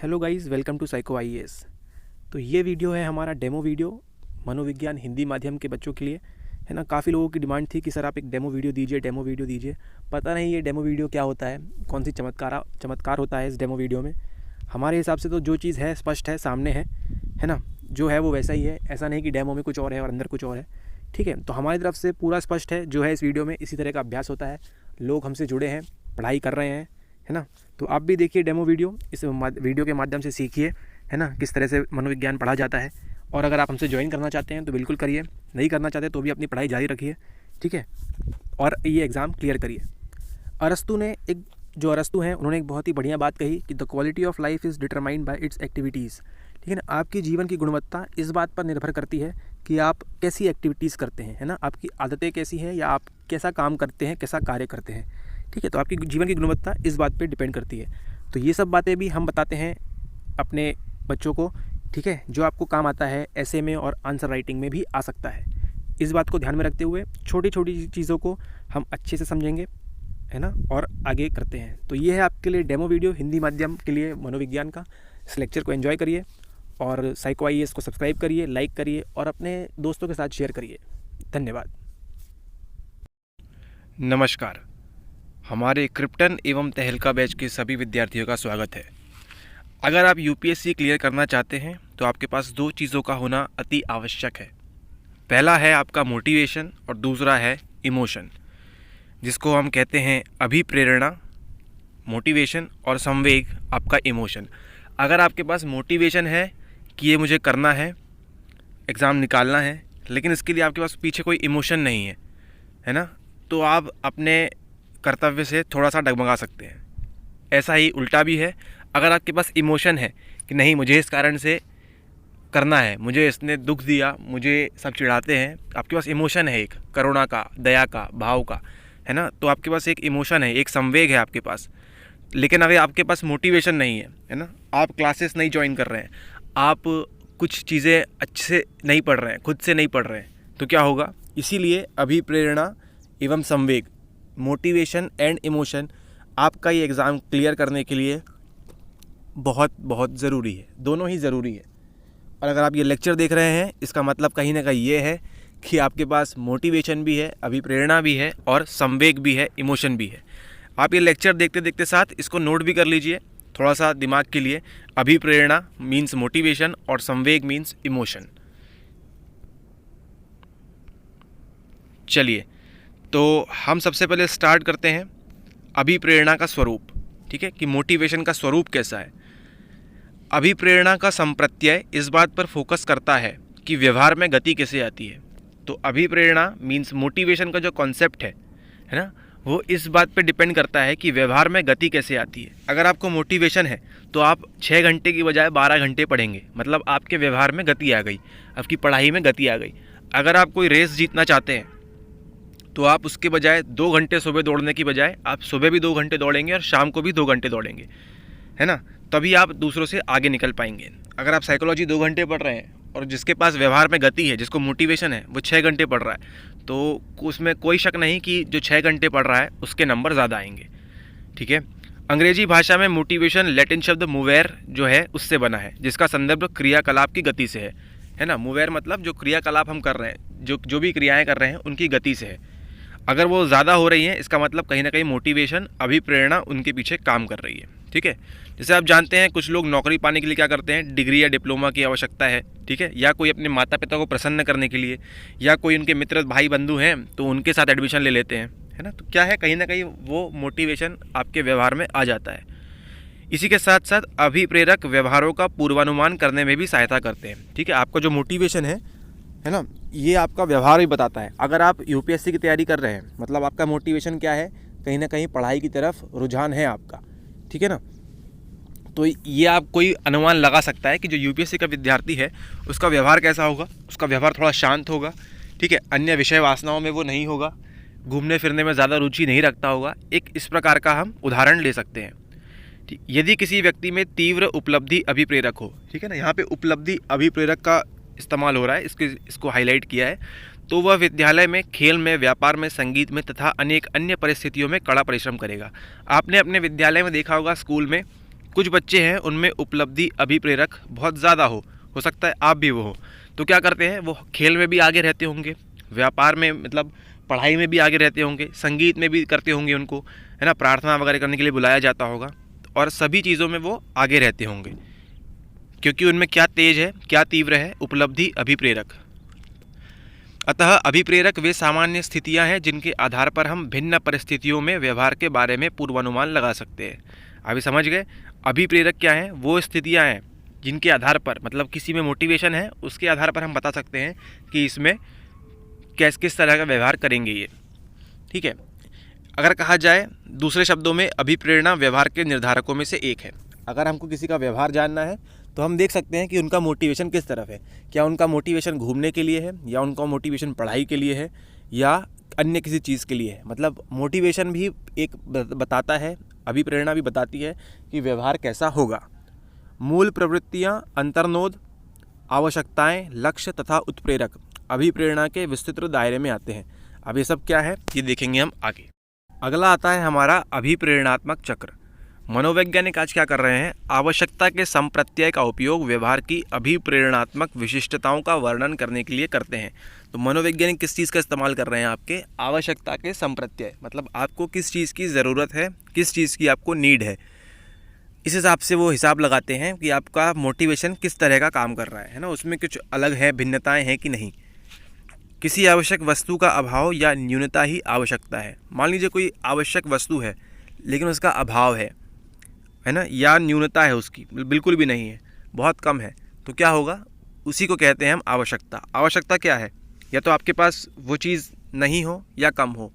Hello guys, welcome to psycho IAS. तो ये video है हमारा डेमो वीडियो मनोविज्ञान हिंदी माध्यम के बच्चों के लिए, है ना। काफ़ी लोगों की डिमांड थी कि सर आप एक डेमो वीडियो दीजिए। पता नहीं ये डेमो वीडियो क्या होता है, कौन सी चमत्कार होता है इस डेमो वीडियो में। हमारे हिसाब से तो जो चीज़ है स्पष्ट है, सामने है ना। जो है वो वैसा ही है, ऐसा नहीं कि डेमो में कुछ और है और अंदर कुछ और है। ठीक है, तो हमारी तरफ से पूरा स्पष्ट है जो है इस वीडियो में। इसी तरह का अभ्यास होता है, लोग हमसे जुड़े हैं, पढ़ाई कर रहे हैं, है ना। तो आप भी देखिए डेमो वीडियो, इस वीडियो के माध्यम से सीखिए, है ना, किस तरह से मनोविज्ञान पढ़ा जाता है। और अगर आप हमसे ज्वाइन करना चाहते हैं तो बिल्कुल करिए, नहीं करना चाहते तो भी अपनी पढ़ाई जारी रखिए, ठीक है। और ये एग्ज़ाम क्लियर करिए। अरस्तु हैं, उन्होंने एक बहुत ही बढ़िया बात कही कि the quality of life is determined by it's activities. ठीक है ना, आपकी जीवन की गुणवत्ता इस बात पर निर्भर करती है कि आप कैसी एक्टिविटीज़ करते हैं, है ना। आपकी आदतें कैसी हैं या आप कैसा काम करते हैं, कैसा कार्य करते हैं। ठीक है, तो आपकी जीवन की गुणवत्ता इस बात पे डिपेंड करती है। तो ये सब बातें भी हम बताते हैं अपने बच्चों को, ठीक है, जो आपको काम आता है ऐसे में और आंसर राइटिंग में भी आ सकता है। इस बात को ध्यान में रखते हुए छोटी छोटी चीज़ों को हम अच्छे से समझेंगे, है ना, और आगे करते हैं। तो ये है आपके लिए डेमो वीडियो हिंदी माध्यम के लिए मनोविज्ञान का। इस लेक्चर को एंजॉय करिए और साइको आईएएस को सब्सक्राइब करिए, लाइक करिए और अपने दोस्तों के साथ शेयर करिए। धन्यवाद। नमस्कार। हमारे क्रिप्टन एवं तहलका बैच के सभी विद्यार्थियों का स्वागत है। अगर आप यूपीएससी क्लियर करना चाहते हैं तो आपके पास दो चीज़ों का होना अति आवश्यक है। पहला है आपका मोटिवेशन और दूसरा है इमोशन, जिसको हम कहते हैं अभिप्रेरणा, मोटिवेशन, और संवेग आपका इमोशन। अगर आपके पास मोटिवेशन है कि ये मुझे करना है, एग्ज़ाम निकालना है, लेकिन इसके लिए आपके पास पीछे कोई इमोशन नहीं है ना, तो आप अपने कर्तव्य से थोड़ा सा डगमगा सकते हैं। ऐसा ही उल्टा भी है, अगर आपके पास इमोशन है कि नहीं मुझे इस कारण से करना है, मुझे इसने दुख दिया, मुझे सब चिढ़ाते हैं, आपके पास इमोशन है एक करुणा का, दया का, भाव का, है ना, तो आपके पास एक इमोशन है, एक संवेग है आपके पास। लेकिन अगर आपके पास मोटिवेशन नहीं है ना, आप क्लासेस नहीं ज्वाइन कर रहे हैं, आप कुछ चीज़ें अच्छे से नहीं पढ़ रहे हैं, खुद से नहीं पढ़ रहे हैं, तो क्या होगा। इसीलिए अभिप्रेरणा एवं संवेग, मोटिवेशन एंड इमोशन आपका ये एग्ज़ाम क्लियर करने के लिए बहुत बहुत ज़रूरी है, दोनों ही ज़रूरी है। और अगर आप ये लेक्चर देख रहे हैं, इसका मतलब कहीं ना कहीं ये है कि आपके पास मोटिवेशन भी है, अभिप्रेरणा भी है और संवेग भी है, इमोशन भी है। आप ये लेक्चर देखते देखते साथ इसको नोट भी कर लीजिए थोड़ा सा दिमाग के लिए। अभिप्रेरणा मीन्स मोटिवेशन और संवेग मीन्स इमोशन। चलिए, तो हम सबसे पहले स्टार्ट करते हैं अभिप्रेरणा का स्वरूप, ठीक है, कि मोटिवेशन का स्वरूप कैसा है। अभिप्रेरणा का संप्रत्यय इस बात पर फोकस करता है कि व्यवहार में गति कैसे आती है। तो अभिप्रेरणा मीन्स मोटिवेशन का जो कॉन्सेप्ट है ना, वो इस बात पे डिपेंड करता है कि व्यवहार में गति कैसे आती है। अगर आपको मोटिवेशन है तो आप 6 घंटे की बजाय 12 घंटे पढ़ेंगे, मतलब आपके व्यवहार में गति आ गई, आपकी पढ़ाई में गति आ गई। अगर आप कोई रेस जीतना चाहते हैं तो आप उसके बजाय 2 घंटे सुबह दौड़ने की बजाय आप सुबह भी 2 घंटे दौड़ेंगे और शाम को भी 2 घंटे दौड़ेंगे, है ना, तभी आप दूसरों से आगे निकल पाएंगे। अगर आप साइकोलॉजी 2 घंटे पढ़ रहे हैं और जिसके पास व्यवहार में गति है, जिसको मोटिवेशन है, वो 6 घंटे पढ़ रहा है, तो उसमें कोई शक नहीं कि जो 6 घंटे पढ़ रहा है उसके नंबर ज़्यादा आएंगे, ठीक है। अंग्रेजी भाषा में मोटिवेशन लैटिन शब्द मूवेर जो है उससे बना है, जिसका संदर्भ क्रियाकलाप की गति से है ना। मूवेर मतलब जो क्रियाकलाप हम कर रहे हैं, जो भी क्रियाएँ कर रहे हैं उनकी गति से है। अगर वो ज़्यादा हो रही हैं, इसका मतलब कहीं ना कहीं मोटिवेशन, अभिप्रेरणा उनके पीछे काम कर रही है, ठीक है। जैसे आप जानते हैं कुछ लोग नौकरी पाने के लिए क्या करते हैं, डिग्री या डिप्लोमा की आवश्यकता है, ठीक है, या कोई अपने माता पिता को प्रसन्न करने के लिए, या कोई उनके मित्र भाई बंधु हैं तो उनके साथ एडमिशन ले लेते हैं, है ना। तो क्या है, कहीं ना कहीं वो मोटिवेशन आपके व्यवहार में आ जाता है। इसी के साथ साथ अभिप्रेरक व्यवहारों का पूर्वानुमान करने में भी सहायता करते हैं, ठीक है। आपका जो मोटिवेशन है ना, ये आपका व्यवहार भी बताता है। अगर आप यूपीएससी की तैयारी कर रहे हैं, मतलब आपका मोटिवेशन क्या है, कहीं ना कहीं पढ़ाई की तरफ रुझान है आपका, ठीक है ना। तो ये आप कोई अनुमान लगा सकता है कि जो यूपीएससी का विद्यार्थी है उसका व्यवहार कैसा होगा। उसका व्यवहार थोड़ा शांत होगा, ठीक है, अन्य विषय वासनाओं में वो नहीं होगा, घूमने फिरने में ज़्यादा रुचि नहीं रखता होगा। एक इस प्रकार का हम उदाहरण ले सकते हैं। यदि किसी व्यक्ति में तीव्र उपलब्धि अभिप्रेरक हो, ठीक है ना, यहाँ पे उपलब्धि अभिप्रेरक का इस्तेमाल हो रहा है, इसको हाईलाइट किया है, तो वह विद्यालय में, खेल में, व्यापार में, संगीत में तथा अनेक अन्य परिस्थितियों में कड़ा परिश्रम करेगा। आपने अपने विद्यालय में देखा होगा, स्कूल में, कुछ बच्चे हैं उनमें उपलब्धि अभिप्रेरक बहुत ज़्यादा हो सकता है आप भी वो हो। तो क्या करते हैं, वो खेल में भी आगे रहते होंगे, व्यापार में मतलब पढ़ाई में भी आगे रहते होंगे, संगीत में भी करते होंगे, उनको है ना प्रार्थना वगैरह करने के लिए बुलाया जाता होगा, और सभी चीज़ों में वो आगे रहते होंगे क्योंकि उनमें क्या तेज है, क्या तीव्र है, उपलब्धि अभिप्रेरक। अतः अभिप्रेरक वे सामान्य स्थितियां हैं जिनके आधार पर हम भिन्न परिस्थितियों में व्यवहार के बारे में पूर्वानुमान लगा सकते हैं। अभी समझ गए, अभिप्रेरक क्या है, वो स्थितियां हैं जिनके आधार पर मतलब किसी में मोटिवेशन है, उसके आधार पर हम बता सकते हैं कि इसमें किस तरह का व्यवहार करेंगे ये। ठीक है, अगर कहा जाए दूसरे शब्दों में, अभिप्रेरणा व्यवहार के निर्धारकों में से एक है। अगर हमको किसी का व्यवहार जानना है तो हम देख सकते हैं कि उनका मोटिवेशन किस तरफ है। क्या उनका मोटिवेशन घूमने के लिए है, या उनका मोटिवेशन पढ़ाई के लिए है, या अन्य किसी चीज़ के लिए है। मतलब मोटिवेशन भी एक बताता है, अभिप्रेरणा भी बताती है कि व्यवहार कैसा होगा। मूल प्रवृत्तियाँ, अंतर्नोद, आवश्यकताएं, लक्ष्य तथा उत्प्रेरक अभिप्रेरणा के विस्तृत दायरे में आते हैं। अब ये सब क्या है ये देखेंगे हम आगे। अगला आता है हमारा अभिप्रेरणात्मक चक्र। मनोवैज्ञानिक आज क्या कर रहे हैं, आवश्यकता के संप्रत्यय का उपयोग व्यवहार की अभिप्रेरणात्मक विशिष्टताओं का वर्णन करने के लिए करते हैं। तो मनोवैज्ञानिक किस चीज़ का इस्तेमाल कर रहे हैं, आपके आवश्यकता के संप्रत्यय, मतलब आपको किस चीज़ की ज़रूरत है, किस चीज़ की आपको नीड है, इस हिसाब से वो हिसाब लगाते हैं कि आपका मोटिवेशन किस तरह का काम कर रहा है ना, उसमें कुछ अलग है, भिन्नताएं हैं कि नहीं। किसी आवश्यक वस्तु का अभाव या न्यूनता ही आवश्यकता है। मान लीजिए कोई आवश्यक वस्तु है लेकिन उसका अभाव है ना, या न्यूनता है उसकी, बिल्कुल भी नहीं है, बहुत कम है, तो क्या होगा, उसी को कहते हैं हम आवश्यकता। आवश्यकता क्या है, या तो आपके पास वो चीज़ नहीं हो या कम हो,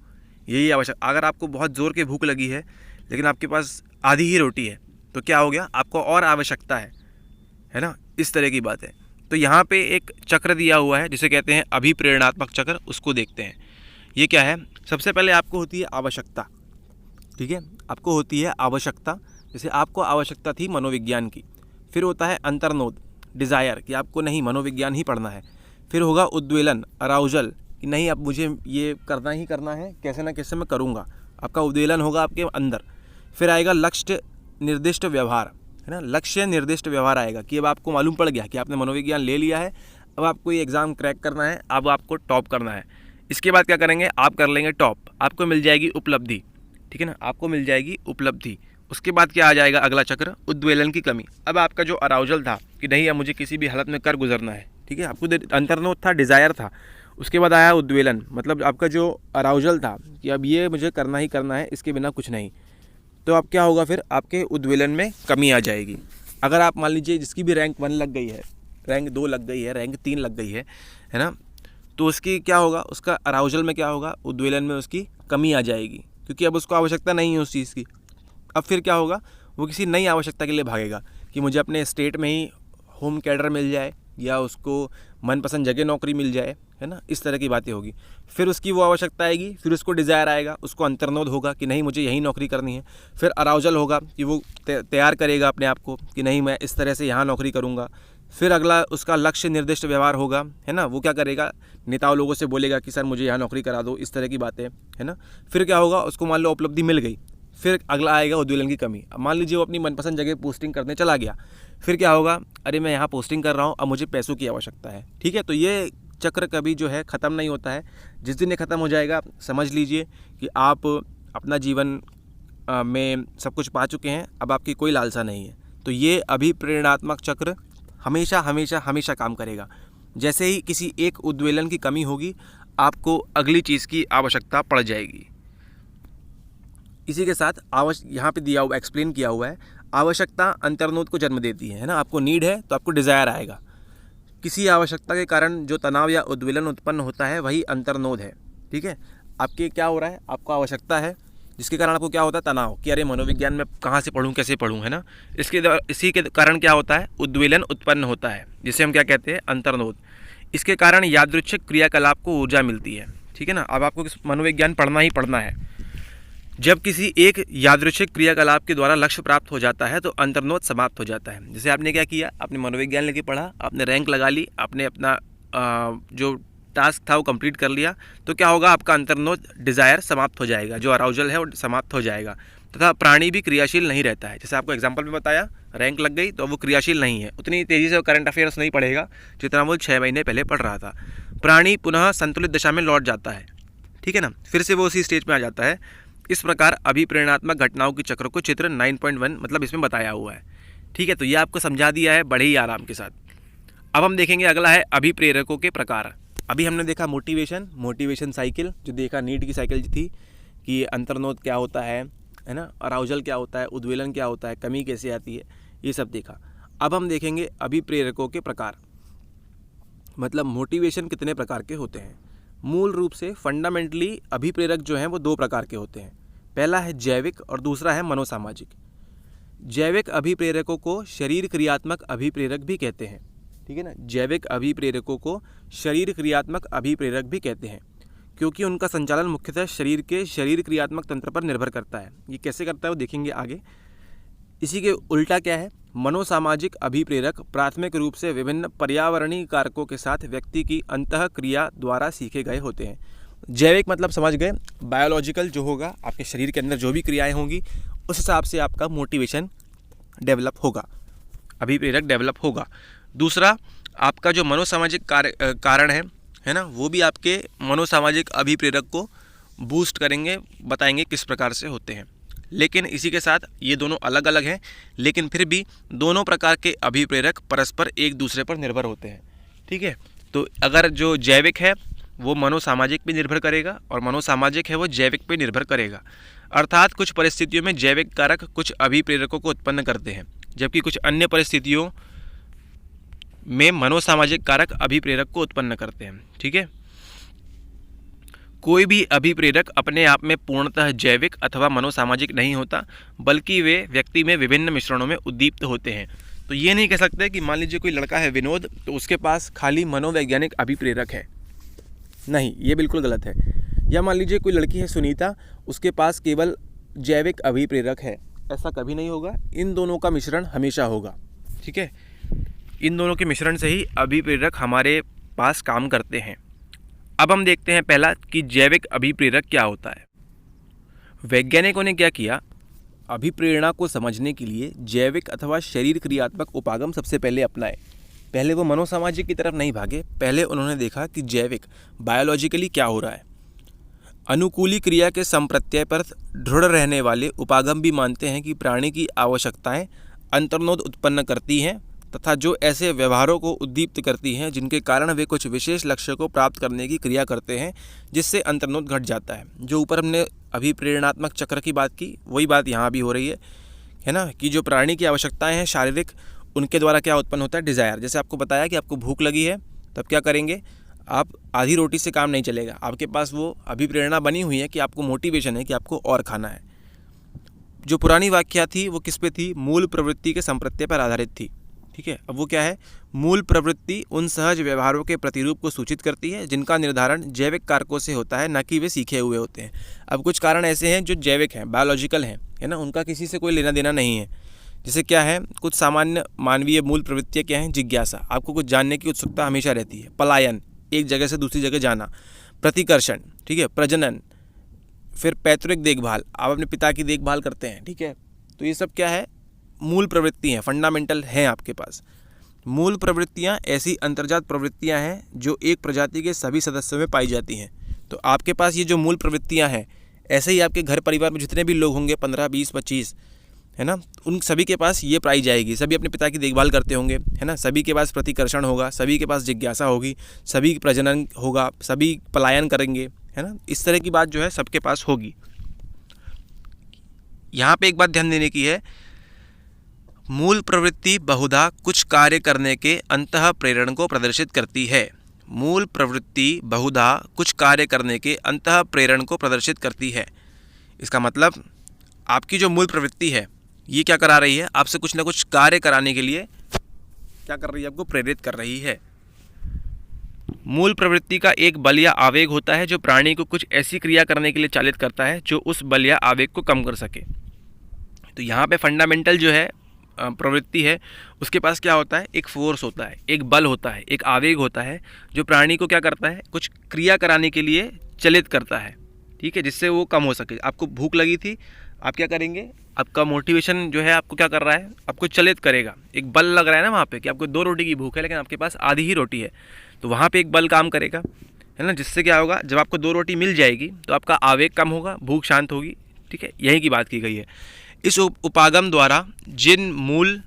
यही आवश्यक। अगर आपको बहुत ज़ोर की भूख लगी है लेकिन आपके पास आधी ही रोटी है तो क्या हो गया, आपको और आवश्यकता है ना, इस तरह की बात है। तो यहाँ पे एक चक्र दिया हुआ है जिसे कहते हैं अभिप्रेरणात्मक चक्र, उसको देखते हैं। ये क्या है, सबसे पहले आपको होती है आवश्यकता। ठीक है, आपको होती है आवश्यकता, जैसे आपको आवश्यकता थी मनोविज्ञान की। फिर होता है अंतर्नोद, डिज़ायर, कि आपको नहीं मनोविज्ञान ही पढ़ना है। फिर होगा उद्वेलन, अराउजल, कि नहीं अब मुझे ये करना ही करना है, कैसे ना कैसे मैं करूँगा, आपका उद्वेलन होगा आपके अंदर। फिर आएगा लक्ष्य निर्दिष्ट व्यवहार, है ना, लक्ष्य निर्दिष्ट व्यवहार आएगा कि अब आपको मालूम पड़ गया कि आपने मनोविज्ञान ले लिया है, अब आपको ये एग्ज़ाम क्रैक करना है, अब आपको टॉप करना है। इसके बाद क्या करेंगे, आप कर लेंगे टॉप, आपको मिल जाएगी उपलब्धि। ठीक है ना, आपको मिल जाएगी उपलब्धि। उसके बाद क्या आ जाएगा अगला चक्र, उद्वेलन की कमी। अब आपका जो अराउजल था कि नहीं अब मुझे किसी भी हालत में कर गुजरना है, ठीक है, आपको अंतर्नोद था, डिज़ायर था। उसके बाद आया उद्वेलन, मतलब आपका जो अराउजल था कि अब ये मुझे करना ही करना है, इसके बिना कुछ नहीं। तो अब क्या होगा, फिर आपके उद्वेलन में कमी आ जाएगी। अगर आप मान लीजिए जिसकी भी रैंक 1 लग गई है, रैंक 2 लग गई है, रैंक 3 लग गई है ना, तो उसकी क्या होगा, उसका अराउजल में क्या होगा, उद्वेलन में उसकी कमी आ जाएगी, क्योंकि अब उसको आवश्यकता नहीं है उस चीज़ की। अब फिर क्या होगा, वो किसी नई आवश्यकता के लिए भागेगा कि मुझे अपने स्टेट में ही होम कैडर मिल जाए, या उसको मनपसंद जगह नौकरी मिल जाए, है ना, इस तरह की बातें होगी। फिर उसकी वो आवश्यकता आएगी, फिर उसको डिज़ायर आएगा, उसको अंतर्नोद होगा कि नहीं मुझे यही नौकरी करनी है। फिर अराउजल होगा कि वो तैयार करेगा अपने आप को कि नहीं मैं इस तरह से यहाँ नौकरी करूँगा। फिर अगला उसका लक्ष्य निर्दिष्ट व्यवहार होगा, है ना, वो क्या करेगा, नेताओं लोगों से बोलेगा कि सर मुझे यहाँ नौकरी करा दो, इस तरह की बातें, है ना। फिर क्या होगा, उसको मान लो उपलब्धि मिल गई, फिर अगला आएगा उद्वेलन की कमी। अब मान लीजिए वो अपनी मनपसंद जगह पोस्टिंग करने चला गया, फिर क्या होगा, अरे मैं यहाँ पोस्टिंग कर रहा हूँ, अब मुझे पैसों की आवश्यकता है। ठीक है, तो ये चक्र कभी जो है ख़त्म नहीं होता है। जिस दिन ये ख़त्म हो जाएगा समझ लीजिए कि आप अपना जीवन में सब कुछ पा चुके हैं, अब आपकी कोई लालसा नहीं है। तो ये अभिप्रेरणात्मक चक्र हमेशा हमेशा हमेशा काम करेगा। जैसे ही किसी एक उद्वेलन की कमी होगी, आपको अगली चीज़ की आवश्यकता पड़ जाएगी। इसी के साथ यहाँ पे दिया हुआ एक्सप्लेन किया हुआ है, आवश्यकता अंतर्नोद को जन्म देती है ना, आपको नीड है तो आपको डिज़ायर आएगा। किसी आवश्यकता के कारण जो तनाव या उद्वेलन उत्पन्न होता है वही अंतर्नोद है। ठीक है, आपके क्या हो रहा है, आपको आवश्यकता है जिसके कारण आपको क्या होता है, तनाव, कि अरे मनोविज्ञान में कहाँ से पढ़ूँ, कैसे पढ़ूँ, है ना। इसी के कारण क्या होता है, उद्वेलन उत्पन्न होता है, जिसे हम क्या कहते हैं, अंतर्नोद। इसके कारण यादृच्छिक क्रियाकलाप को ऊर्जा मिलती है। ठीक है ना, अब आपको मनोविज्ञान पढ़ना ही पढ़ना है। जब किसी एक यादृच्छिक क्रियाकलाप के द्वारा लक्ष्य प्राप्त हो जाता है तो अंतर्नोद समाप्त हो जाता है। जैसे आपने क्या किया, आपने मनोविज्ञान लेके पढ़ा, आपने रैंक लगा ली, आपने अपना जो टास्क था वो कंप्लीट कर लिया, तो क्या होगा, आपका अंतर्नोद डिज़ायर समाप्त हो जाएगा, जो अराउजल है वो समाप्त हो जाएगा। तथा प्राणी भी क्रियाशील नहीं रहता है। जैसे आपको एग्जाम्पल में बताया, रैंक लग गई तो वो क्रियाशील नहीं है, उतनी तेज़ी से वो करंट अफेयर्स नहीं पढ़ेगा जितना वो 6 महीने पहले पढ़ रहा था। प्राणी पुनः संतुलित दशा में लौट जाता है, ठीक है ना, फिर से वो उसी स्टेज में आ जाता है। इस प्रकार अभिप्रेरणात्मक घटनाओं के चक्र को चित्र 9.1 मतलब इसमें बताया हुआ है, ठीक है। तो ये आपको समझा दिया है बड़े ही आराम के साथ। अब हम देखेंगे अगला है अभिप्रेरकों के प्रकार। अभी हमने देखा मोटिवेशन साइकिल, जो देखा नीट की साइकिल थी कि अंतर्नोद क्या होता है ना, अराउजल क्या होता है, उद्वेलन क्या होता है, कमी कैसे आती है, ये सब देखा। अब हम देखेंगे अभिप्रेरकों के प्रकार, मतलब मोटिवेशन कितने प्रकार के होते हैं। मूल रूप से फंडामेंटली अभिप्रेरक जो हैं वो 2 प्रकार के होते हैं। पहला है जैविक और दूसरा है मनोसामाजिक। जैविक अभिप्रेरकों को शरीर क्रियात्मक अभिप्रेरक भी कहते हैं, ठीक है ना। जैविक अभिप्रेरकों को शरीर क्रियात्मक अभिप्रेरक भी कहते हैं क्योंकि उनका संचालन मुख्यतः शरीर के शरीर क्रियात्मक तंत्र पर निर्भर करता है। ये कैसे करता है वो देखेंगे आगे। इसी के उल्टा क्या है, मनोसामाजिक अभिप्रेरक प्राथमिक रूप से विभिन्न पर्यावरणीय कारकों के साथ व्यक्ति की अंतः क्रिया द्वारा सीखे गए होते हैं। जैविक मतलब समझ गए, बायोलॉजिकल जो होगा, आपके शरीर के अंदर जो भी क्रियाएं होंगी उस हिसाब से आपका मोटिवेशन डेवलप होगा, अभिप्रेरक डेवलप होगा। दूसरा आपका जो मनोसामाजिक कारण है ना, वो भी आपके मनोसामाजिक अभिप्रेरक को बूस्ट करेंगे, बताएंगे किस प्रकार से होते हैं। लेकिन इसी के साथ ये दोनों अलग अलग हैं, लेकिन फिर भी दोनों प्रकार के अभिप्रेरक परस्पर एक दूसरे पर निर्भर होते हैं, ठीक है। तो अगर जो जैविक है वो मनोसामाजिक पे निर्भर करेगा और मनोसामाजिक है वो जैविक पे निर्भर करेगा। अर्थात कुछ परिस्थितियों में जैविक कारक कुछ अभिप्रेरकों को उत्पन्न करते हैं, जबकि कुछ अन्य परिस्थितियों में मनोसामाजिक कारक अभिप्रेरक को उत्पन्न करते हैं, ठीक है। कोई भी अभिप्रेरक अपने आप में पूर्णतः जैविक अथवा मनोसामाजिक नहीं होता, बल्कि वे व्यक्ति में विभिन्न मिश्रणों में उद्दीप्त होते हैं। तो ये नहीं कह सकते कि मान लीजिए कोई लड़का है विनोद, तो उसके पास खाली मनोवैज्ञानिक अभिप्रेरक है, नहीं, ये बिल्कुल गलत है। या मान लीजिए कोई लड़की है सुनीता, उसके पास केवल जैविक अभिप्रेरक है, ऐसा कभी नहीं होगा। इन दोनों का मिश्रण हमेशा होगा, ठीक है। इन दोनों के मिश्रण से ही अभिप्रेरक हमारे पास काम करते हैं। अब हम देखते हैं पहला कि जैविक अभिप्रेरक क्या होता है। वैज्ञानिकों ने क्या किया, अभिप्रेरणा को समझने के लिए जैविक अथवा शरीर क्रियात्मक उपागम सबसे पहले अपनाए। पहले वो मनोसामाजिक की तरफ नहीं भागे, पहले उन्होंने देखा कि जैविक बायोलॉजिकली क्या हो रहा है। अनुकूली क्रिया के संप्रत्यय पर दृढ़ रहने वाले उपागम भी मानते हैं कि प्राणी की आवश्यकताएं अंतर्नोद उत्पन्न करती हैं तथा जो ऐसे व्यवहारों को उद्दीप्त करती हैं जिनके कारण वे कुछ विशेष लक्ष्य को प्राप्त करने की क्रिया करते हैं, जिससे अंतर्नोद घट जाता है। जो ऊपर हमने अभिप्रेरणात्मक चक्र की बात की, वही बात यहाँ भी हो रही है ना, कि जो प्राणी की आवश्यकताएं हैं शारीरिक, उनके द्वारा क्या उत्पन्न होता है, डिज़ायर। जैसे आपको बताया कि आपको भूख लगी है, तब क्या करेंगे आप, आधी रोटी से काम नहीं चलेगा, आपके पास वो अभिप्रेरणा बनी हुई है कि आपको मोटिवेशन है कि आपको और खाना है। जो पुरानी व्याख्या थी वो किस पे थी, मूल प्रवृत्ति के संप्रत्यय पर आधारित थी, ठीक है। अब वो क्या है, मूल प्रवृत्ति उन सहज व्यवहारों के प्रतिरूप को सूचित करती है जिनका निर्धारण जैविक कारकों से होता है, न कि वे सीखे हुए होते हैं। अब कुछ कारण ऐसे हैं जो जैविक हैं, बायोलॉजिकल हैं, है ना, उनका किसी से कोई लेना देना नहीं है। जैसे क्या है, कुछ सामान्य मानवीय मूल प्रवृत्तियाँ क्या हैं, जिज्ञासा, आपको कुछ जानने की उत्सुकता हमेशा रहती है, पलायन, एक जगह से दूसरी जगह जाना, प्रतिकर्षण, ठीक है, प्रजनन, फिर पैतृक देखभाल, आप अपने पिता की देखभाल करते हैं, ठीक है। तो ये सब क्या है, मूल प्रवृत्ति हैं, फंडामेंटल हैं आपके पास। मूल प्रवृत्तियाँ ऐसी अंतर्जात प्रवृत्तियाँ हैं जो एक प्रजाति के सभी सदस्यों में पाई जाती हैं। तो आपके पास ये जो मूल प्रवृत्तियाँ हैं, ऐसे ही आपके घर परिवार में जितने भी लोग होंगे 15, 20, 25, है ना, उन सभी के पास ये पाई जाएगी। सभी अपने पिता की देखभाल करते होंगे, है ना, सभी के पास प्रतिकर्षण होगा, सभी के पास जिज्ञासा होगी, सभी प्रजनन होगा, सभी पलायन करेंगे, है ना, इस तरह की बात जो है सबके पास होगी। यहाँ पे एक बात ध्यान देने की है, मूल प्रवृत्ति बहुधा कुछ कार्य करने के अंतः प्रेरण को प्रदर्शित करती है। मूल प्रवृत्ति बहुधा कुछ कार्य करने के अंतः प्रेरण को प्रदर्शित करती है। इसका मतलब आपकी जो मूल प्रवृत्ति है ये क्या करा रही है, आपसे कुछ ना कुछ कार्य कराने के लिए क्या कर रही है, आपको प्रेरित कर रही है। मूल प्रवृत्ति का एक बल या आवेग होता है जो प्राणी को कुछ ऐसी क्रिया करने के लिए चालित करता है जो उस बल या आवेग को कम कर सके। तो यहाँ पे फंडामेंटल जो है प्रवृत्ति है, उसके पास क्या होता है, एक फोर्स होता है, एक बल होता है, एक आवेग होता है जो प्राणी को क्या करता है, कुछ क्रिया कराने के लिए चलित करता है, ठीक है, जिससे वो कम हो सके। आपको भूख लगी थी, आप क्या करेंगे, आपका मोटिवेशन जो है आपको क्या कर रहा है, आपको चलित करेगा। एक बल लग रहा है ना वहाँ पे कि आपको 2 रोटी की भूख है लेकिन आपके पास आधी ही रोटी है, तो वहाँ पे एक बल काम करेगा, है ना, जिससे क्या होगा, जब आपको 2 रोटी मिल जाएगी तो आपका आवेग कम होगा, भूख शांत होगी। ठीक है, यही की बात की गई है। इस उपागम द्वारा जिन मूल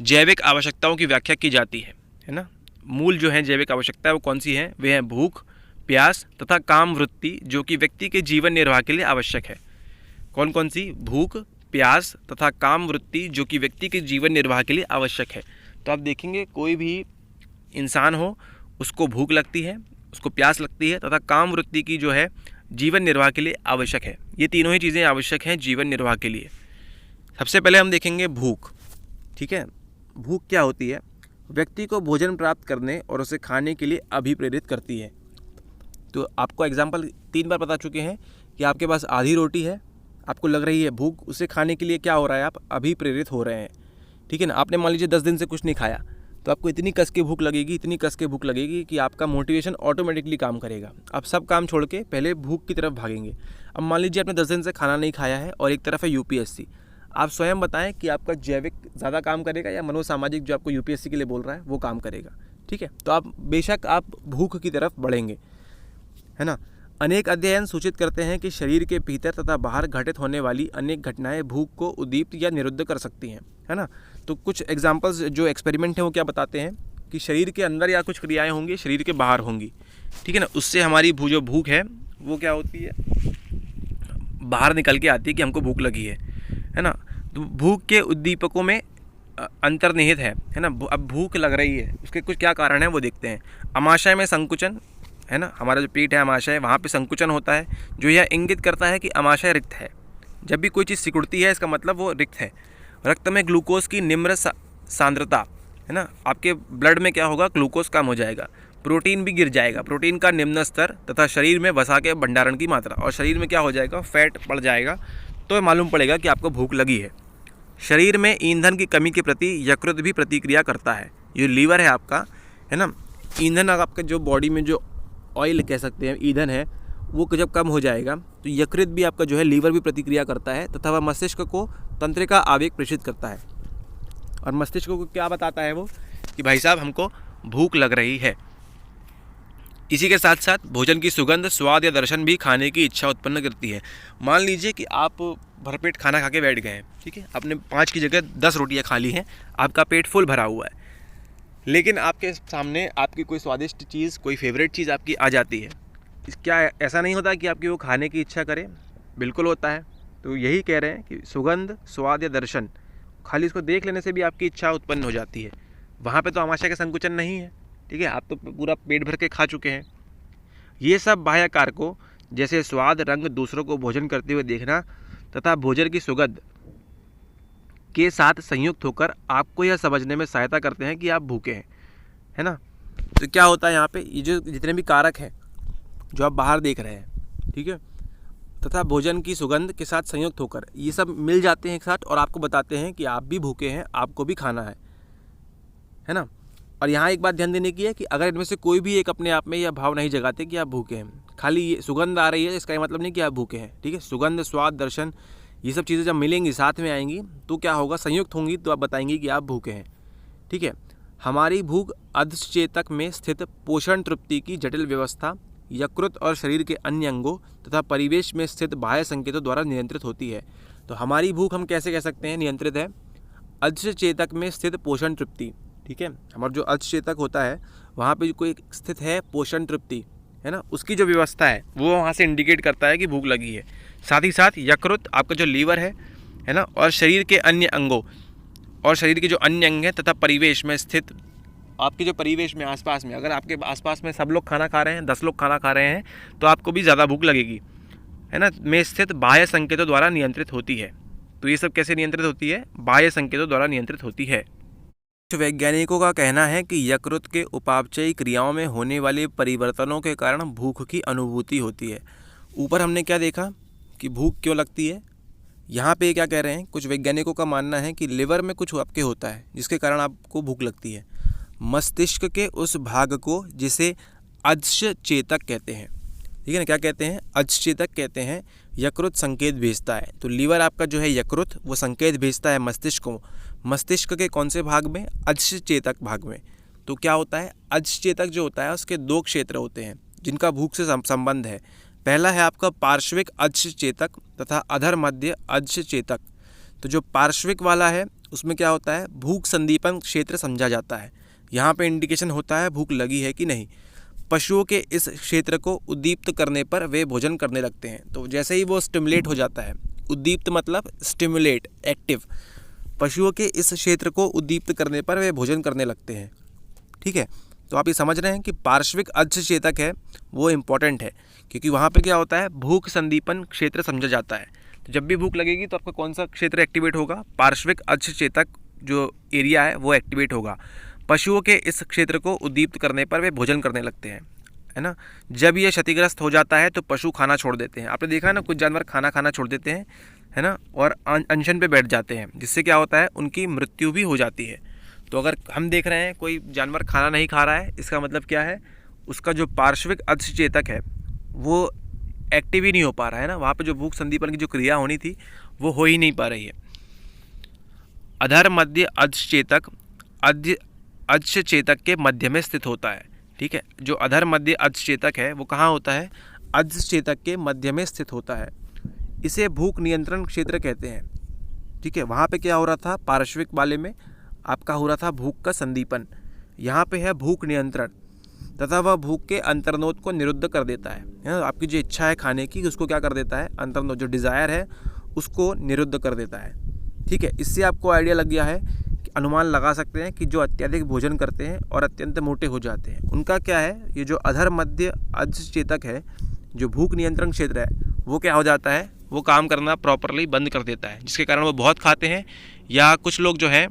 जैविक आवश्यकताओं की व्याख्या की जाती है ना, मूल जो है जैविक आवश्यकता वो कौन सी हैं, वे हैं भूख, प्यास तथा काम वृत्ति, जो कि व्यक्ति के जीवन निर्वाह के लिए आवश्यक है। कौन कौन सी? भूख, प्यास तथा काम वृत्ति, जो कि व्यक्ति के जीवन निर्वाह के लिए आवश्यक है। तो आप देखेंगे कोई भी इंसान हो, उसको भूख लगती है, उसको प्यास लगती है तथा काम वृत्ति की जो है जीवन निर्वाह के लिए आवश्यक है। ये तीनों ही चीज़ें आवश्यक हैं जीवन निर्वाह के लिए। सबसे पहले हम देखेंगे भूख। ठीक है, भूख क्या होती है? व्यक्ति को भोजन प्राप्त करने और उसे खाने के लिए अभिप्रेरित करती है। तो आपको एग्जाम्पल 3 बार बता चुके हैं कि आपके पास आधी रोटी है, आपको लग रही है भूख, उसे खाने के लिए क्या हो रहा है, आप अभिप्रेरित हो रहे हैं। ठीक है ना, आपने मान लीजिए 10 दिन से कुछ नहीं खाया, तो आपको इतनी कस के भूख लगेगी, इतनी कस के भूख लगेगी कि आपका मोटिवेशन ऑटोमेटिकली काम करेगा। आप सब काम छोड़ के पहले भूख की तरफ भागेंगे। अब मान लीजिए आपने 10 दिन से खाना नहीं खाया है और एक तरफ है यूपीएससी, आप स्वयं बताएं कि आपका जैविक ज़्यादा काम करेगा या मनोसामाजिक जो आपको यूपीएससी के लिए बोल रहा है वो काम करेगा। ठीक है, तो आप बेशक आप भूख की तरफ बढ़ेंगे, है ना। अनेक अध्ययन सूचित करते हैं कि शरीर के भीतर तथा बाहर घटित होने वाली अनेक घटनाएं भूख को उद्दीप्त या निरुद्ध कर सकती हैं, है ना। तो कुछ एग्जांपल्स जो एक्सपेरिमेंट हैं वो क्या बताते हैं कि शरीर के अंदर या कुछ क्रियाएं होंगी, शरीर के बाहर होंगी। ठीक है ना, उससे हमारी जो भूख है वो क्या होती है, बाहर निकल के आती है कि हमको भूख लगी है ना। तो भूख के उद्दीपकों में अंतर्निहित है ना। अब भूख लग रही है, उसके कुछ क्या कारण है वो देखते हैं। आमाशय में संकुचन, है ना, हमारा जो पेट है आमाशय, वहाँ पे संकुचन होता है जो यह इंगित करता है कि आमाशय रिक्त है। जब भी कोई चीज़ सिकुड़ती है इसका मतलब वो रिक्त है। रक्त में ग्लूकोज की निम्न सांद्रता, है ना, आपके ब्लड में क्या होगा, ग्लूकोज कम हो जाएगा, प्रोटीन भी गिर जाएगा, प्रोटीन का निम्न स्तर तथा शरीर में वसा के भंडारण की मात्रा, और शरीर में क्या हो जाएगा, फैट बढ़ जाएगा, तो मालूम पड़ेगा कि आपको भूख लगी है। शरीर में ईंधन की कमी के प्रति यकृत भी प्रतिक्रिया करता है। ये लीवर है आपका, है ना, ईंधन आपका जो बॉडी में जो ऑयल कह सकते हैं ईंधन है वो जब कम हो जाएगा तो यकृत भी आपका जो है लीवर भी प्रतिक्रिया करता है तथा वह मस्तिष्क को तंत्रिका आवेग प्रेषित करता है। और मस्तिष्क को क्या बताता है वो कि भाई साहब हमको भूख लग रही है। इसी के साथ साथ भोजन की सुगंध, स्वाद या दर्शन भी खाने की इच्छा उत्पन्न करती है। मान लीजिए कि आप भरपेट खाना खा के बैठ गए हैं, ठीक है, आपने 5 की जगह 10 रोटियां खा ली हैं, आपका पेट फुल भरा हुआ है, लेकिन आपके सामने आपकी कोई स्वादिष्ट चीज़, कोई फेवरेट चीज़ आपकी आ जाती है। क्या ऐसा नहीं होता कि आपकी वो खाने की इच्छा करे? बिल्कुल होता है। तो यही कह रहे हैं कि सुगंध, स्वाद या दर्शन, खाली इसको देख लेने से भी आपकी इच्छा उत्पन्न हो जाती है। वहाँ पे तो आमाशय का संकुचन नहीं है, ठीक है, आप तो पूरा पेट भर के खा चुके हैं। ये सब बाह्य कारकों जैसे स्वाद, रंग, दूसरों को भोजन करते हुए देखना तथा भोजन की सुगंध के साथ संयुक्त होकर आपको यह समझने में सहायता करते हैं कि आप भूखे हैं, है ना। तो क्या होता है यहाँ पे, ये जो जितने भी कारक हैं जो आप बाहर देख रहे हैं, ठीक है, तथा भोजन की सुगंध के साथ संयुक्त होकर ये सब मिल जाते हैं एक साथ और आपको बताते हैं कि आप भी भूखे हैं, आपको भी खाना है ना। और यहाँ एक बात ध्यान देने की है कि अगर इनमें से कोई भी एक अपने आप में यह भाव नहीं जगाते कि आप भूखे हैं, खाली ये सुगंध आ रही है इसका मतलब नहीं कि आप भूखे हैं, ठीक है। सुगंध, स्वाद, दर्शन, ये सब चीज़ें जब मिलेंगी, साथ में आएंगी, तो क्या होगा, संयुक्त होंगी, तो आप बताएंगे कि आप भूखे हैं, ठीक है। हमारी भूख अधश्चेतक में स्थित पोषण तृप्ति की जटिल व्यवस्था, यकृत और शरीर के अन्य अंगों तथा परिवेश में स्थित बाह्य संकेतों द्वारा नियंत्रित होती है। तो हमारी भूख हम कैसे कह सकते हैं नियंत्रित है? अधश्चेतक में स्थित पोषण तृप्ति, ठीक है। हमारा जो अधश्चेतक होता है वहाँ पे कोई स्थित है पोषण तृप्ति, है ना, उसकी जो व्यवस्था है वो वहाँ से इंडिकेट करता है कि भूख लगी है। साथ ही साथ यकृत, आपका जो लीवर है ना, और शरीर के अन्य अंगों और शरीर के जो अन्य अंग हैं तथा परिवेश में स्थित, आपके जो परिवेश में आसपास में, अगर आपके आसपास में सब लोग खाना खा रहे हैं, 10 लोग खाना खा रहे हैं, तो आपको भी ज़्यादा भूख लगेगी, है ना, में स्थित बाह्य संकेतों द्वारा नियंत्रित होती है। तो ये सब कैसे नियंत्रित होती है? बाह्य संकेतों द्वारा नियंत्रित होती है। वैज्ञानिकों का कहना है कि यकृत के उपापचयी क्रियाओं में होने वाले परिवर्तनों के कारण भूख की अनुभूति होती है। ऊपर हमने क्या देखा कि भूख क्यों लगती है, यहाँ पे क्या कह रहे हैं, कुछ वैज्ञानिकों का मानना है कि लिवर में कुछ आपके होता है जिसके कारण आपको भूख लगती है। मस्तिष्क के उस भाग को जिसे अधश्चेतक कहते हैं, ठीक है ना, क्या कहते हैं, अधश्चेतक कहते हैं, यकृत संकेत भेजता है। तो लीवर आपका जो है यकृत वो संकेत भेजता है मस्तिष्क को। मस्तिष्क के कौन से भाग में? अधश्चेतक भाग में। तो क्या होता है, अधश्चेतक जो होता है उसके दो क्षेत्र होते हैं जिनका भूख से संबंध है। पहला है आपका पार्श्विक अधश्चेतक तथा अधर मध्य अधश्चेतक। तो जो पार्श्विक वाला है उसमें क्या होता है, भूख संदीपन क्षेत्र समझा जाता है। यहाँ पे इंडिकेशन होता है भूख लगी है कि नहीं। पशुओं के इस क्षेत्र को उद्दीप्त करने पर वे भोजन करने लगते हैं। तो जैसे ही वो स्टिमुलेट हो जाता है, उद्दीप्त मतलब स्टिमुलेट, एक्टिव, पशुओं के इस क्षेत्र को उद्दीप्त करने पर वे भोजन करने लगते हैं। ठीक है, तो आप ये समझ रहे हैं कि पार्श्विक अधश्चेतक है वो इम्पॉर्टेंट है, क्योंकि वहाँ पे क्या होता है, भूख संदीपन क्षेत्र समझा जाता है। तो जब भी भूख लगेगी तो आपका कौन सा क्षेत्र एक्टिवेट होगा? पार्श्विक अधश्चेतक जो एरिया है वो एक्टिवेट होगा। पशुओं के इस क्षेत्र को उद्दीप्त करने पर वे भोजन करने लगते हैं, है ना। जब ये क्षतिग्रस्त हो जाता है तो पशु खाना छोड़ देते हैं। आपने देखा है ना, कुछ जानवर खाना खाना छोड़ देते हैं, है ना, और अनशन पे बैठ जाते हैं, जिससे क्या होता है, उनकी मृत्यु भी हो जाती है। तो अगर हम देख रहे हैं कोई जानवर खाना नहीं खा रहा है, इसका मतलब क्या है, उसका जो पार्श्विक अधश्चेतक है वो एक्टिव ही नहीं हो पा रहा है ना। वहाँ पे जो भूख संदीपन की जो क्रिया होनी थी वो हो ही नहीं पा रही है। अधर मध्य अधश्चेतक अधश्चेतक के मध्य में स्थित होता है। ठीक है, जो अधर मध्य अधश्चेतक है वो कहाँ होता है? अधश्चेतक के मध्य में स्थित होता है। इसे भूख नियंत्रण क्षेत्र कहते हैं। ठीक है, वहाँ पे क्या हो रहा था, पार्श्विक वाले में आपका हो रहा था भूख का संदीपन, यहाँ पे है भूख नियंत्रण, तथा वह भूख के अंतर्नोद को निरुद्ध कर देता है। आपकी जो इच्छा है खाने की उसको क्या कर देता है, अंतर्नोद जो डिज़ायर है उसको निरुद्ध कर देता है। ठीक है, इससे आपको आइडिया लग गया है कि अनुमान लगा सकते हैं कि जो अत्यधिक भोजन करते हैं और अत्यंत मोटे हो जाते हैं उनका क्या है, ये जो अधर मध्य अधश्चेतक है, जो भूख नियंत्रण क्षेत्र है, वो क्या हो जाता है, वो काम करना प्रॉपरली बंद कर देता है, जिसके कारण वो बहुत खाते हैं, या कुछ लोग जो हैं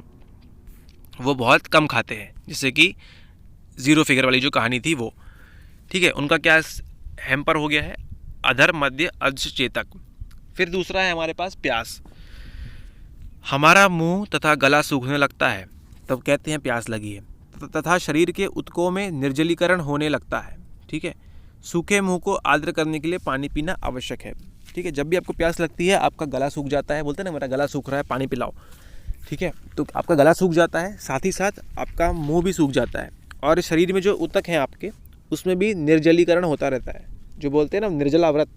वो बहुत कम खाते हैं, जैसे कि ज़ीरो फिगर वाली जो कहानी थी वो। ठीक है, उनका क्या हैम्पर हो गया है, अधर मध्य अधश्चेतक। फिर दूसरा है हमारे पास प्यास। हमारा मुंह तथा गला सूखने लगता है तब कहते हैं प्यास लगी है, तथा शरीर के ऊतकों में निर्जलीकरण होने लगता है। ठीक है, सूखे मुंह को आर्द्र करने के लिए पानी पीना आवश्यक है। ठीक है, जब भी आपको प्यास लगती है, आपका गला सूख जाता है, बोलते हैं ना मेरा गला सूख रहा है पानी पिलाओ। ठीक है, तो आपका गला सूख जाता है, साथ ही साथ आपका मुंह भी सूख जाता है, और शरीर में जो ऊतक हैं आपके उसमें भी निर्जलीकरण होता रहता है, जो बोलते हैं ना निर्जला व्रत,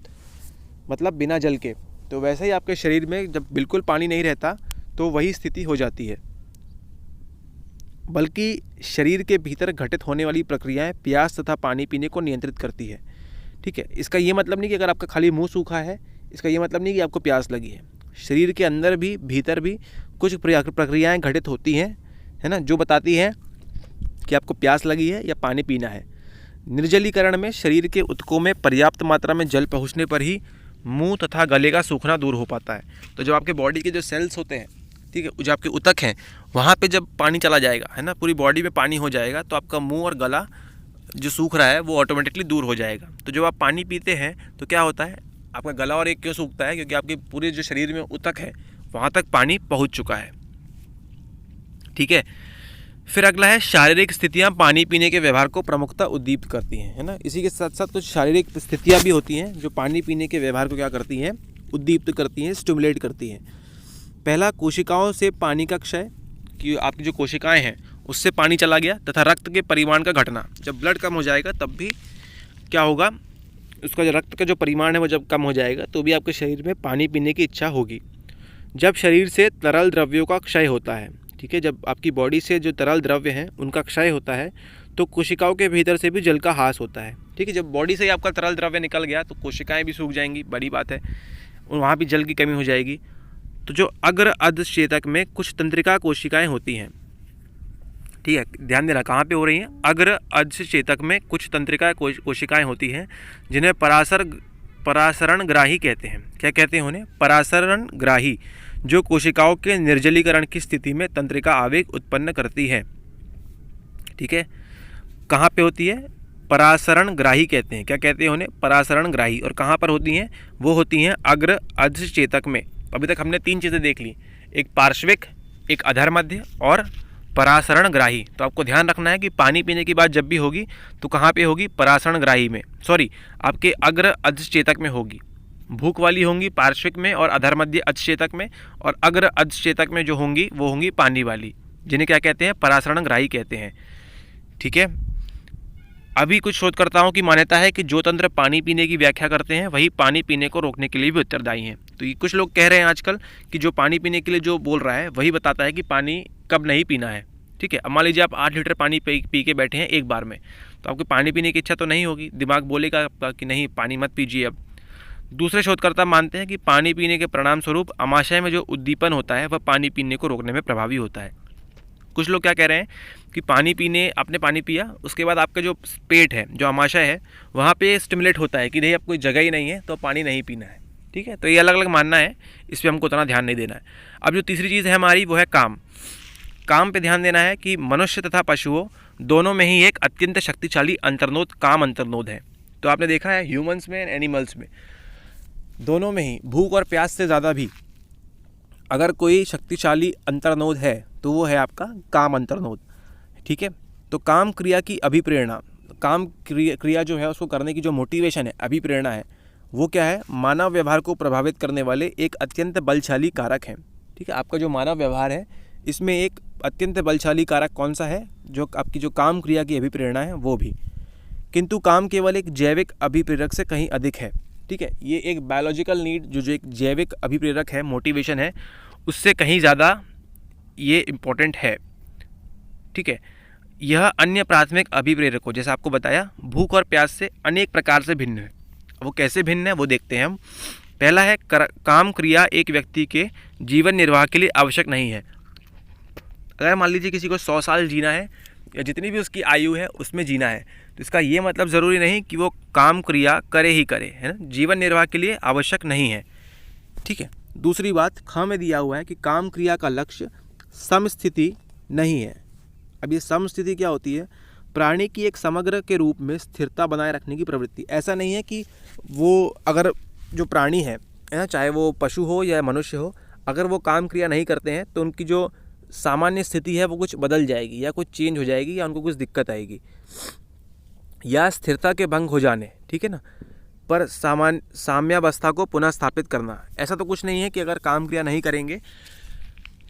मतलब बिना जल के। तो वैसे ही आपके शरीर में जब बिल्कुल पानी नहीं रहता तो वही स्थिति हो जाती है। बल्कि शरीर के भीतर घटित होने वाली प्रक्रियाएं प्यास तथा पानी पीने को नियंत्रित करती है। ठीक है, इसका ये मतलब नहीं कि अगर आपका खाली मुंह सूखा है, इसका ये मतलब नहीं कि आपको प्यास लगी है। शरीर के अंदर भी भीतर भी कुछ प्रक्रियाएं घटित होती हैं, है ना, जो बताती हैं कि आपको प्यास लगी है या पानी पीना है। निर्जलीकरण में शरीर के ऊतकों में पर्याप्त मात्रा में जल पहुंचने पर ही मुंह तथा गले का सूखना दूर हो पाता है। तो जब आपके बॉडी के जो सेल्स होते हैं, ठीक है, जो आपके ऊतक हैं, वहाँ पे जब पानी चला जाएगा, है ना, पूरी बॉडी में पानी हो जाएगा, तो आपका मुंह और गला जो सूख रहा है वो ऑटोमेटिकली दूर हो जाएगा। तो जब आप पानी पीते हैं तो क्या होता है, आपका गला और एक क्यों सूखता है, क्योंकि आपके पूरे जो शरीर में ऊतक है वहाँ तक पानी पहुँच चुका है। ठीक है, फिर अगला है शारीरिक स्थितियाँ पानी पीने के व्यवहार को प्रमुखता उद्दीप्त करती हैं, है ना। इसी के साथ साथ कुछ शारीरिक स्थितियाँ भी होती हैं जो पानी पीने के व्यवहार को क्या करती हैं, उद्दीप्त करती हैं, स्टिमुलेट करती हैं। पहला, कोशिकाओं से पानी का क्षय, कि आपकी जो कोशिकाएं हैं उससे पानी चला गया, तथा रक्त के परिमाण का घटना। जब ब्लड कम हो जाएगा तब भी क्या होगा, उसका जो रक्त का जो परिमाण है वो जब कम हो जाएगा तो भी आपके शरीर में पानी पीने की इच्छा होगी। जब शरीर से तरल द्रव्यों का क्षय होता है, ठीक है, जब आपकी बॉडी से जो तरल द्रव्य हैं उनका क्षय होता है तो कोशिकाओं के भीतर से भी जल का ह्रास होता है। ठीक है, जब बॉडी से ही आपका तरल द्रव्य निकल गया तो कोशिकाएं भी सूख जाएंगी, बड़ी बात है, और वहाँ भी जल की कमी हो जाएगी। तो जो अग्र अधश्चेतक में कुछ तंत्रिका कोशिकाएं होती हैं, ठीक है, ध्यान देना कहाँ पे हो रही हैं, अग्र अधश्चेतक में कुछ तंत्रिका कोशिकाएं होती हैं जिन्हें परासरण ग्राही कहते हैं। क्या कहते हैं उन्हें? परासरण ग्राही, जो कोशिकाओं के निर्जलीकरण की स्थिति में तंत्रिका आवेग उत्पन्न करती है। ठीक है, कहाँ पे होती है? परासरण ग्राही कहते हैं। क्या कहते हैं उन्हें? परासरण ग्राही। और कहाँ पर होती हैं? वो होती हैं अग्र अधश्चेतक में। अभी तक हमने तीन चीज़ें देख ली, एक पार्श्विक, एक अधर मध्य और परासरण ग्राही। तो आपको ध्यान रखना है कि पानी पीने की बात जब भी होगी तो कहाँ पे होगी? परासरण ग्राही में, सॉरी आपके अग्र अधश्चेतक में होगी। भूख वाली होंगी पार्श्विक में और अधर मध्य अधश्चेतक में, और अग्र अधश्चेतक में जो होंगी वो होंगी पानी वाली, जिन्हें क्या कहते हैं, परासरण ग्राही कहते हैं। ठीक है। अभी कुछ शोधकर्ताओं की मान्यता है कि जो तंत्र पानी पीने की व्याख्या करते हैं वही पानी पीने को रोकने के लिए भी उत्तरदायी हैं। तो ये कुछ लोग कह रहे हैं आजकल कि जो पानी पीने के लिए जो बोल रहा है वही बताता है कि पानी कब नहीं पीना है। ठीक है। अब मान लीजिए आप 8 लीटर पानी पी के बैठे हैं एक बार में, तो आपको पानी पीने की इच्छा तो नहीं होगी, दिमाग बोलेगा आपका कि नहीं पानी मत पीजिए अब। दूसरे शोधकर्ता मानते हैं कि पानी पीने के परिणाम स्वरूप आमाशय में जो उद्दीपन होता है वह पानी पीने को रोकने में प्रभावी होता है। कुछ लोग क्या कह रहे हैं कि आपने पानी पिया, उसके बाद आपका जो पेट है, जो आमाशय है, वहाँ पे स्टिमुलेट होता है कि नहीं अब कोई जगह ही नहीं है तो पानी नहीं पीना है। ठीक है। तो ये अलग अलग मानना है, इस पर हमको उतना ध्यान नहीं देना है। अब जो तीसरी चीज़ है हमारी वो है काम। काम पे ध्यान देना है कि मनुष्य तथा पशुओं दोनों में ही एक अत्यंत शक्तिशाली अंतर्नोद काम अंतर्नोद है। तो आपने देखा है ह्यूमंस में, एनिमल्स में, दोनों में ही भूख और प्यास से ज़्यादा भी अगर कोई शक्तिशाली अंतर्नोद है तो वो है आपका काम अंतर्नोद। ठीक है। तो काम क्रिया की अभिप्रेरणा, काम क्रिया जो है उसको करने की जो मोटिवेशन है, अभिप्रेरणा है, वो क्या है, मानव व्यवहार को प्रभावित करने वाले एक अत्यंत बलशाली कारक है। ठीक है। आपका जो मानव व्यवहार है इसमें एक अत्यंत बलशाली कारक कौन सा है, जो आपकी जो काम क्रिया की अभिप्रेरणा है वो भी। किंतु काम केवल एक जैविक अभिप्रेरक से कहीं अधिक है। ठीक है। ये एक बायोलॉजिकल नीड जो एक जैविक अभिप्रेरक है, मोटिवेशन है, उससे कहीं ज़्यादा ये इम्पोर्टेंट है। ठीक है। यह अन्य प्राथमिक अभिप्रेरकों जैसे आपको बताया भूख और प्यास से अनेक प्रकार से भिन्न है। वो कैसे भिन्न है वो देखते हैं हम। पहला है काम क्रिया एक व्यक्ति के जीवन निर्वाह के लिए आवश्यक नहीं है। अगर मान लीजिए किसी को 100 साल जीना है या जितनी भी उसकी आयु है उसमें जीना है, तो इसका ये मतलब ज़रूरी नहीं कि वो काम क्रिया करे ही करे, है ना, जीवन निर्वाह के लिए आवश्यक नहीं है। ठीक है। दूसरी बात ख में दिया हुआ है कि काम क्रिया का लक्ष्य समस्थिति नहीं है। अब ये समस्थिति क्या होती है, प्राणी की एक समग्र के रूप में स्थिरता बनाए रखने की प्रवृत्ति। ऐसा नहीं है कि वो अगर जो प्राणी है ना, चाहे वो पशु हो या मनुष्य हो, अगर वो काम क्रिया नहीं करते हैं तो उनकी जो सामान्य स्थिति है वो कुछ बदल जाएगी या कुछ चेंज हो जाएगी या उनको कुछ दिक्कत आएगी या स्थिरता के भंग हो जाने। ठीक है ना। पर साम्यावस्था को पुनः स्थापित करना, ऐसा तो कुछ नहीं है कि अगर काम क्रिया नहीं करेंगे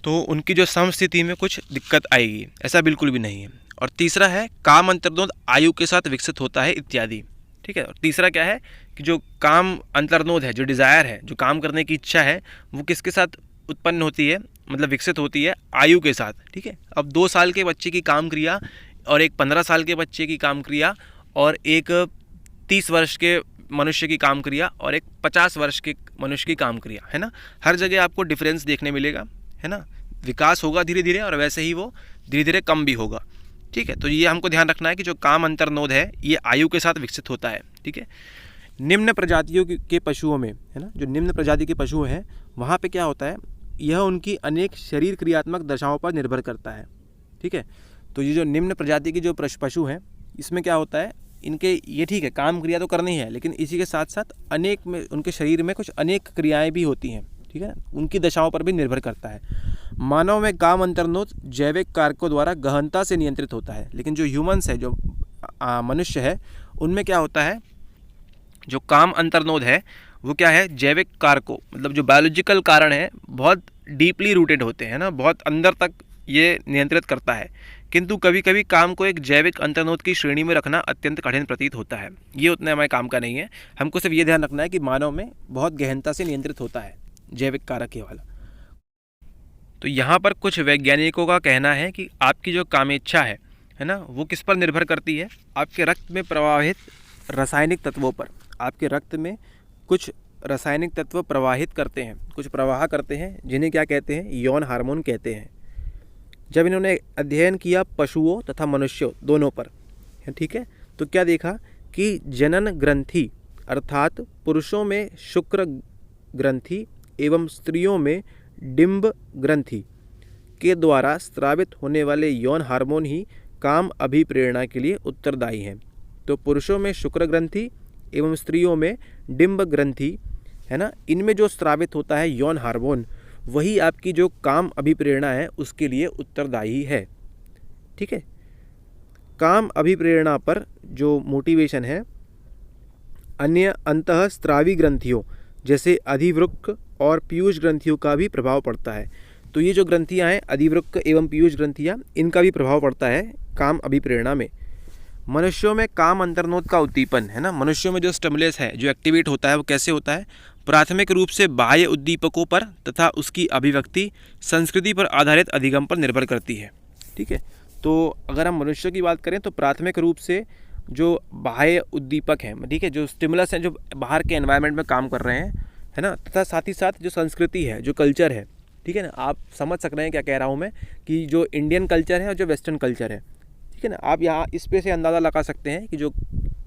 तो उनकी जो समस्थिति में कुछ दिक्कत आएगी, ऐसा बिल्कुल भी नहीं है। और तीसरा है काम अंतर्नोद आयु के साथ विकसित होता है इत्यादि। ठीक है। और तीसरा क्या है कि जो काम अंतर्नोद है, जो डिज़ायर है, जो काम करने की इच्छा है, वो किसके साथ उत्पन्न होती है, मतलब विकसित होती है, आयु के साथ। ठीक है। अब 2 साल के बच्चे की काम क्रिया और एक 15 साल के बच्चे की काम क्रिया और एक 30 वर्ष के मनुष्य की काम क्रिया और एक 50 वर्ष के मनुष्य की काम क्रिया, है ना, हर जगह आपको डिफरेंस देखने मिलेगा, है ना। विकास होगा धीरे धीरे और वैसे ही वो धीरे धीरे कम भी होगा। ठीक है। तो ये हमको ध्यान रखना है कि जो काम अंतर्नोद है ये आयु के साथ विकसित होता है। ठीक है। निम्न प्रजातियों के पशुओं में, है ना, जो निम्न प्रजाति के पशु हैं वहाँ पे क्या होता है, यह उनकी अनेक शरीर क्रियात्मक दशाओं पर निर्भर करता है। ठीक है। तो ये जो निम्न प्रजाति के जो पशु हैं इसमें क्या होता है, इनके ये ठीक है काम क्रिया तो करनी है, लेकिन इसी के साथ साथ अनेक में उनके शरीर में कुछ अनेक क्रियाएं भी होती हैं। ठीक है। उनकी दशाओं पर भी निर्भर करता है। मानव में काम अंतर्नोद जैविक कारकों द्वारा गहनता से नियंत्रित होता है, लेकिन जो ह्यूमंस है, जो मनुष्य है, उनमें क्या होता है, जो काम अंतर्नोद है वो क्या है, जैविक कारकों, मतलब जो बायोलॉजिकल कारण है बहुत डीपली रूटेड होते हैं ना, बहुत अंदर तक ये नियंत्रित करता है। किंतु कभी कभी काम को एक जैविक अंतर्नोद की श्रेणी में रखना अत्यंत कठिन प्रतीत होता है। ये उतने हमारे काम का नहीं है। हमको सिर्फ ये ध्यान रखना है कि मानव में बहुत गहनता से नियंत्रित होता है जैविक कारक ये वाला। तो यहाँ पर कुछ वैज्ञानिकों का कहना है कि आपकी जो कामेच्छा है ना, वो किस पर निर्भर करती है, आपके रक्त में प्रवाहित रासायनिक तत्वों पर। आपके रक्त में कुछ रासायनिक तत्व प्रवाहित करते हैं, कुछ प्रवाह करते हैं, जिन्हें क्या कहते हैं, यौन हार्मोन कहते हैं। जब इन्होंने अध्ययन किया पशुओं तथा मनुष्यों दोनों पर, ठीक है, तो क्या देखा कि जनन ग्रंथि अर्थात पुरुषों में शुक्र ग्रंथि एवं स्त्रियों में डिंब ग्रंथि के द्वारा स्रावित होने वाले यौन हार्मोन ही काम अभिप्रेरणा के लिए उत्तरदायी हैं। तो पुरुषों में शुक्र ग्रंथि एवं स्त्रियों में डिंब ग्रंथि, है ना, इनमें जो स्रावित होता है यौन हार्मोन, वही आपकी जो काम अभिप्रेरणा है उसके लिए उत्तरदायी है। ठीक है। काम अभिप्रेरणा पर जो मोटिवेशन है अन्य अंतःस्रावी ग्रंथियों जैसे अधिवृक्क और पीयूष ग्रंथियों का भी प्रभाव पड़ता है। तो ये जो ग्रंथियाँ हैं, अधिवृक्क एवं पीयूष ग्रंथियाँ, इनका भी प्रभाव पड़ता है काम अभिप्रेरणा में। मनुष्यों में काम अंतर्नोद का उद्दीपन है ना, मनुष्यों में जो स्टिमुलस है, जो एक्टिवेट होता है, वो कैसे होता है? प्राथमिक रूप से बाह्य उद्दीपकों पर तथा उसकी अभिव्यक्ति संस्कृति पर आधारित अधिगम पर निर्भर करती है। ठीक है, तो अगर हम मनुष्य की बात करें तो प्राथमिक रूप से जो बाह्य उद्दीपक हैं, ठीक है, जो स्टिमुलस हैं, जो बाहर के एनवायरनमेंट में काम कर रहे हैं, है ना, तथा साथ ही साथ जो संस्कृति है, जो कल्चर है, ठीक है ना, आप समझ सक रहे हैं क्या कह रहा हूँ मैं, कि जो इंडियन कल्चर है और जो वेस्टर्न कल्चर है, ठीक है ना, आप यहाँ इस पे से अंदाज़ा लगा सकते हैं कि जो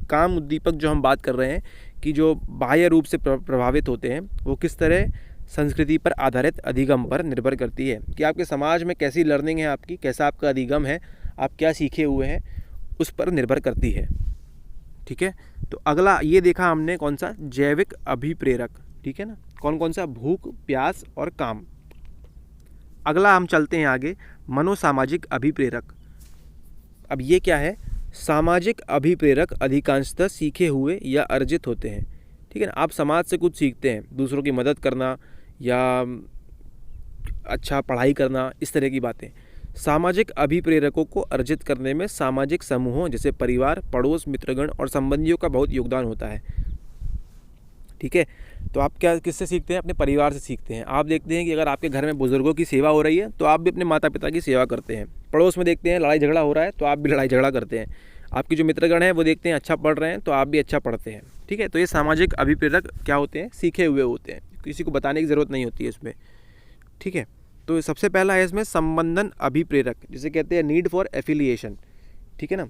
काम उद्दीपक जो हम बात कर रहे हैं कि जो बाह्य रूप से प्रभावित होते हैं, वो किस तरह संस्कृति पर आधारित अधिगम पर निर्भर करती है, कि आपके समाज में कैसी लर्निंग है आपकी, कैसा आपका अधिगम है, आप क्या सीखे हुए हैं, उस पर निर्भर करती है। ठीक है, तो अगला ये देखा हमने कौन सा, जैविक अभिप्रेरक, ठीक है ना, कौन कौन सा, भूख, प्यास और काम। अगला हम चलते हैं आगे, मनोसामाजिक अभिप्रेरक। अब ये क्या है? सामाजिक अभिप्रेरक अधिकांशतः सीखे हुए या अर्जित होते हैं। ठीक है ना, आप समाज से कुछ सीखते हैं, दूसरों की मदद करना या अच्छा पढ़ाई करना, इस तरह की बातें। सामाजिक अभिप्रेरकों को अर्जित करने में सामाजिक समूहों जैसे परिवार, पड़ोस, मित्रगण और संबंधियों का बहुत योगदान होता है। ठीक है, तो आप क्या किससे सीखते हैं? अपने परिवार से सीखते हैं। आप देखते हैं कि अगर आपके घर में बुजुर्गों की सेवा हो रही है तो आप भी अपने माता पिता की सेवा करते हैं। पड़ोस में देखते हैं लड़ाई झगड़ा हो रहा है तो आप भी लड़ाई झगड़ा करते हैं। आपके जो मित्रगण हैं वो देखते हैं अच्छा पढ़ रहे हैं तो आप भी अच्छा पढ़ते हैं। ठीक है, तो ये सामाजिक अभिप्रेरक क्या होते हैं? सीखे हुए होते हैं, किसी को बताने की ज़रूरत नहीं होती है इसमें। ठीक है, तो सबसे पहला है इसमें संबंधन अभिप्रेरक, जिसे कहते हैं नीड फॉर एफिलिएशन। ठीक है ना,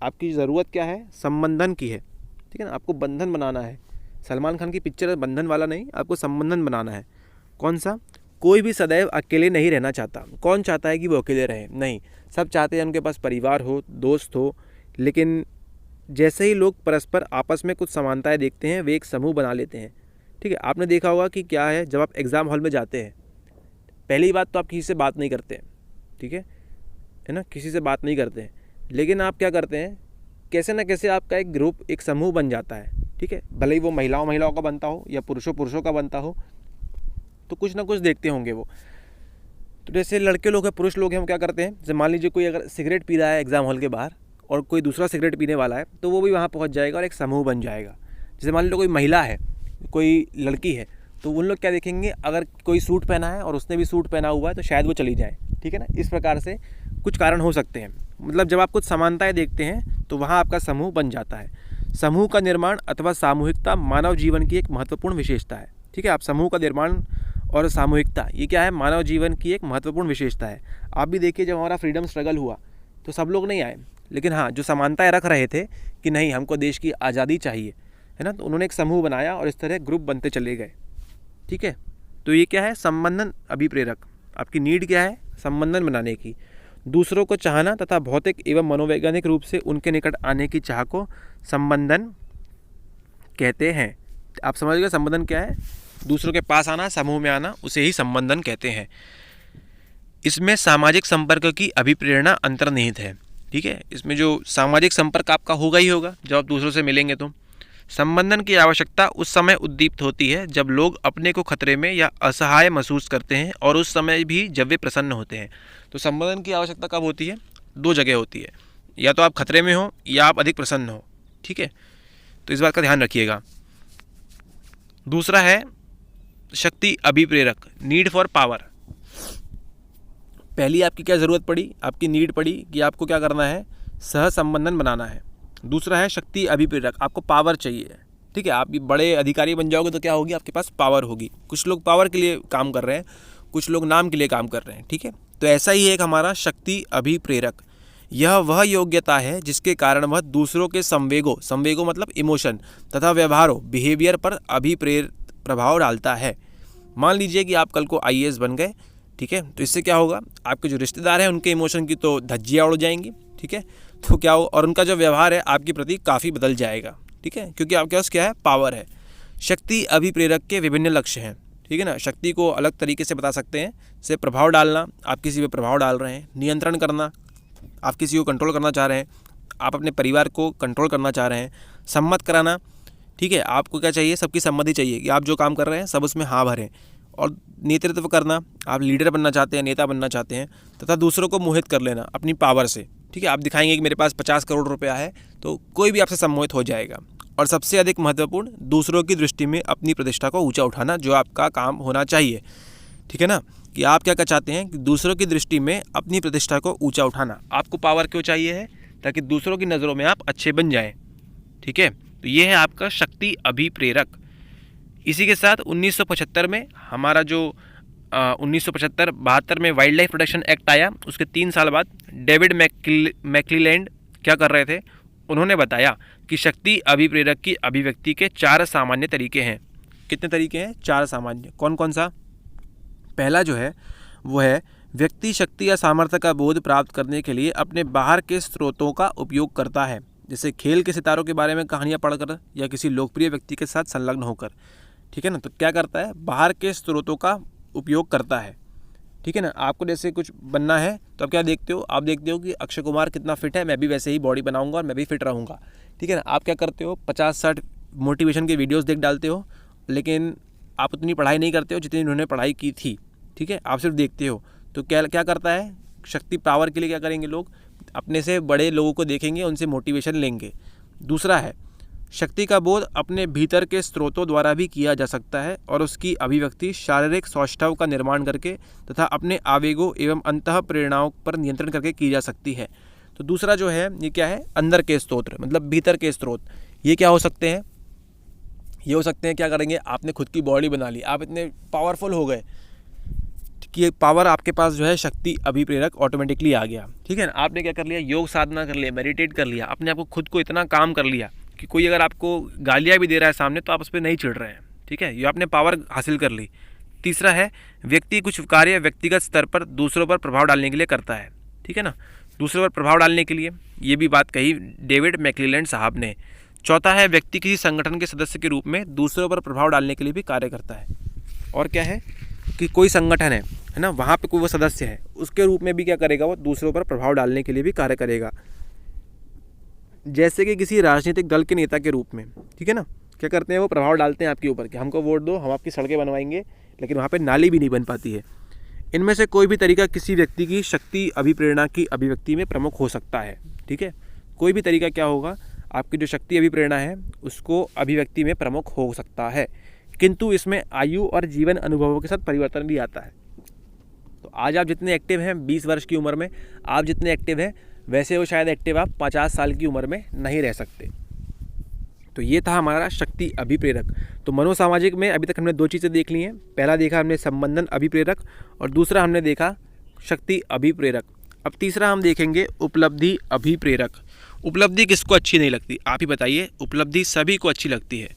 आपकी ज़रूरत क्या है? संबंधन की है। ठीक है ना, आपको बंधन बनाना है। सलमान खान की पिक्चर है बंधन वाला नहीं, आपको संबंधन बनाना है। कौन सा? कोई भी सदैव अकेले नहीं रहना चाहता। कौन चाहता है कि वो अकेले रहे? नहीं, सब चाहते हैं उनके पास परिवार हो, दोस्त हो। लेकिन जैसे ही लोग परस्पर आपस में कुछ समानताएं देखते हैं, वे एक समूह बना लेते हैं। ठीक है, आपने देखा होगा कि क्या है, जब आप एग्ज़ाम हॉल में जाते हैं, पहली बात तो आप किसी से बात नहीं करते हैं। ठीक है ना, किसी से बात नहीं करते हैं। लेकिन आप क्या करते हैं, कैसे ना कैसे आपका एक ग्रुप, एक समूह बन जाता है। ठीक है, भले ही वो महिलाओं का बनता हो या पुरुषों का बनता हो, तो कुछ ना कुछ देखते होंगे वो। तो जैसे लड़के लोग हैं, पुरुष लोग हैं, वो क्या करते हैं, जैसे मान लीजिए कोई अगर सिगरेट पी रहा है एग्ज़ाम हॉल के बाहर और कोई दूसरा सिगरेट पीने वाला है, तो वो भी वहाँ पहुँच जाएगा और एक समूह बन जाएगा। जैसे मान लीजिए कोई महिला है, कोई लड़की है, तो उन लोग क्या देखेंगे, अगर कोई सूट पहना है और उसने भी सूट पहना हुआ है तो शायद वो चली जाए। ठीक है ना, इस प्रकार से कुछ कारण हो सकते हैं। मतलब जब आप कुछ समानताएं देखते हैं तो वहाँ आपका समूह बन जाता है। समूह का निर्माण अथवा सामूहिकता मानव जीवन की एक महत्वपूर्ण विशेषता है। ठीक है, आप समूह का निर्माण और सामूहिकता, ये क्या है? मानव जीवन की एक महत्वपूर्ण विशेषता है। आप भी देखिए, जब हमारा फ्रीडम स्ट्रगल हुआ तो सब लोग नहीं आए, लेकिन हाँ, जो समानताएं रख रहे थे कि नहीं हमको देश की आज़ादी चाहिए, है ना, तो उन्होंने एक समूह बनाया और इस तरह ग्रुप बनते चले गए। ठीक है, तो ये क्या है? संबंधन अभिप्रेरक। आपकी नीड क्या है? संबंधन बनाने की। दूसरों को चाहना तथा भौतिक एवं मनोवैज्ञानिक रूप से उनके निकट आने की चाह को संबंधन कहते हैं। आप समझ गए संबंधन क्या है? दूसरों के पास आना, समूह में आना, उसे ही संबंधन कहते हैं। इसमें सामाजिक संपर्क की अभिप्रेरणा अंतर्निहित है। ठीक है, इसमें जो सामाजिक संपर्क आपका होगा ही होगा जब आप दूसरों से मिलेंगे। तो संबंधन की आवश्यकता उस समय उद्दीप्त होती है जब लोग अपने को खतरे में या असहाय महसूस करते हैं, और उस समय भी जब वे प्रसन्न होते हैं। तो संबंधन की आवश्यकता कब होती है? दो जगह होती है, या तो आप खतरे में हो या आप अधिक प्रसन्न हो। ठीक है, तो इस बात का ध्यान रखिएगा। दूसरा है शक्ति अभिप्रेरक, नीड फॉर पावर। पहली आपकी क्या ज़रूरत पड़ी? आपकी नीड पड़ी कि आपको क्या करना है? सह संबंधन बनाना है। दूसरा है शक्ति अभिप्रेरक, आपको पावर चाहिए। ठीक है, आप बड़े अधिकारी बन जाओगे तो क्या होगी? आपके पास पावर होगी। कुछ लोग पावर के लिए काम कर रहे हैं, कुछ लोग नाम के लिए काम कर रहे हैं। ठीक है, तो ऐसा ही एक हमारा शक्ति अभिप्रेरक, यह वह योग्यता है जिसके कारण वह दूसरों के संवेगों मतलब इमोशन तथा व्यवहारों, बिहेवियर पर अभिप्रेर प्रभाव डालता है। मान लीजिए कि आप कल को IAS बन गए। ठीक है, तो इससे क्या होगा? आपके जो रिश्तेदार हैं उनके इमोशन की तो धज्जियाँ उड़ जाएंगी। ठीक है, तो क्या हो, और उनका जो व्यवहार है आपके प्रति काफ़ी बदल जाएगा। ठीक है, क्योंकि आपके पास क्या है? पावर है। शक्ति अभिप्रेरक के विभिन्न लक्ष्य हैं। ठीक है ना, शक्ति को अलग तरीके से बता सकते हैं, जैसे प्रभाव डालना, आप किसी पे प्रभाव डाल रहे हैं। नियंत्रण करना, आप किसी को कंट्रोल करना चाह रहे हैं, आप अपने परिवार को कंट्रोल करना चाह रहे हैं। सम्मत कराना, ठीक है, आपको क्या चाहिए, सबकी सम्मति चाहिए कि आप जो काम कर रहे हैं सब उसमें हाँ भरें। और नेतृत्व करना, आप लीडर बनना चाहते हैं, नेता बनना चाहते हैं, तथा दूसरों को मोहित कर लेना अपनी पावर से। ठीक है, आप दिखाएंगे कि मेरे पास 50 करोड़ रुपया है तो कोई भी आपसे सम्मोहित हो जाएगा। और सबसे अधिक महत्वपूर्ण, दूसरों की दृष्टि में अपनी प्रतिष्ठा को ऊंचा उठाना, जो आपका काम होना चाहिए। ठीक है ना, कि आप क्या चाहते हैं कि दूसरों की दृष्टि में अपनी प्रतिष्ठा को ऊंचा उठाना। आपको पावर क्यों चाहिए है, ताकि दूसरों की नज़रों में आप अच्छे बन जाएं। ठीक है, तो ये है आपका शक्ति अभिप्रेरक। इसी के साथ 1975 में हमारा जो 1975-72 में वाइल्ड लाइफ प्रोटेक्शन एक्ट आया, उसके 3 साल बाद डेविड मैक्लीलैंड क्या कर रहे थे, उन्होंने बताया कि शक्ति अभिप्रेरक की अभिव्यक्ति के 4 सामान्य तरीके हैं। कितने तरीके हैं? 4 सामान्य। कौन कौन सा? पहला जो है वो है, व्यक्ति शक्ति या सामर्थ्य का बोध प्राप्त करने के लिए अपने बाहर के स्रोतों का उपयोग करता है, जैसे खेल के सितारों के बारे में कहानियाँ पढ़कर या किसी लोकप्रिय व्यक्ति के साथ संलग्न होकर। ठीक है ना, तो क्या करता है, बाहर के स्रोतों का उपयोग करता है। ठीक है ना, आपको जैसे कुछ बनना है तो आप क्या देखते हो, आप देखते हो कि अक्षय कुमार कितना फिट है, मैं भी वैसे ही बॉडी बनाऊंगा और मैं भी फिट रहूँगा। ठीक है ना, आप क्या करते हो, 50-60 मोटिवेशन के वीडियोस देख डालते हो, लेकिन आप उतनी पढ़ाई नहीं करते हो जितनी उन्होंने पढ़ाई की थी। ठीक है, आप सिर्फ देखते हो। तो क्या करता है, शक्ति पावर के लिए क्या करेंगे लोग, अपने से बड़े लोगों को देखेंगे, उनसे मोटिवेशन लेंगे। दूसरा है, शक्ति का बोध अपने भीतर के स्रोतों द्वारा भी किया जा सकता है और उसकी अभिव्यक्ति शारीरिक सौष्ठव का निर्माण करके तथा अपने आवेगों एवं अंतः प्रेरणाओं पर नियंत्रण करके की जा सकती है। तो दूसरा जो है ये क्या है, अंदर के स्रोत, मतलब भीतर के स्रोत। ये क्या हो सकते हैं, ये हो सकते हैं, क्या करेंगे, आपने खुद की बॉडी बना ली, आप इतने पावरफुल हो गए कि ये पावर आपके पास जो है शक्ति अभिप्रेरक ऑटोमेटिकली आ गया। ठीक है ना, आपने क्या कर लिया, योग साधना कर लिया, मेडिटेट कर लिया, अपने आप को खुद को इतना काम कर लिया कि कोई अगर आपको गालियाँ भी दे रहा है सामने तो आप उस पर नहीं चिढ़ रहे हैं। ठीक है, ये आपने पावर हासिल कर ली। तीसरा है, व्यक्ति कुछ कार्य व्यक्तिगत स्तर पर दूसरों पर प्रभाव डालने के लिए करता है। ठीक है ना, दूसरों पर प्रभाव डालने के लिए, ये भी बात कही डेविड मैक्लीलैंड साहब ने। चौथा है, व्यक्ति किसी संगठन के सदस्य के रूप में दूसरों पर प्रभाव डालने के लिए भी कार्य करता है। और क्या है कि कोई संगठन है ना, वहाँ पे कोई वो सदस्य है, उसके रूप में भी क्या करेगा, वो दूसरों पर प्रभाव डालने के लिए भी कार्य करेगा। जैसे कि किसी राजनीतिक दल के नेता के रूप में। ठीक है ना, क्या करते हैं, वो प्रभाव डालते हैं आपके ऊपर कि हमको वोट दो, हम आपकी सड़कें बनवाएंगे, लेकिन वहाँ पे नाली भी नहीं बन पाती है। इनमें से कोई भी तरीका किसी व्यक्ति की शक्ति अभिप्रेरणा की अभिव्यक्ति में प्रमुख हो सकता है। ठीक है, कोई भी तरीका क्या होगा, आपकी जो शक्ति अभिप्रेरणा है उसको अभिव्यक्ति में प्रमुख हो सकता है, किंतु इसमें आयु और जीवन अनुभवों के साथ परिवर्तन भी आता है। तो आज आप जितने एक्टिव हैं 20 वर्ष की उम्र में, आप जितने एक्टिव हैं वैसे वो शायद एक्टिव आप 50 साल की उम्र में नहीं रह सकते। तो ये था हमारा शक्ति अभिप्रेरक। तो मनोसामाजिक में अभी तक हमने 2 चीज़ें देख ली हैं। पहला देखा हमने संबंधन अभिप्रेरक और दूसरा हमने देखा शक्ति अभिप्रेरक। अब तीसरा हम देखेंगे उपलब्धि अभिप्रेरक। उपलब्धि किसको अच्छी नहीं लगती, आप ही बताइए। उपलब्धि सभी को अच्छी लगती है।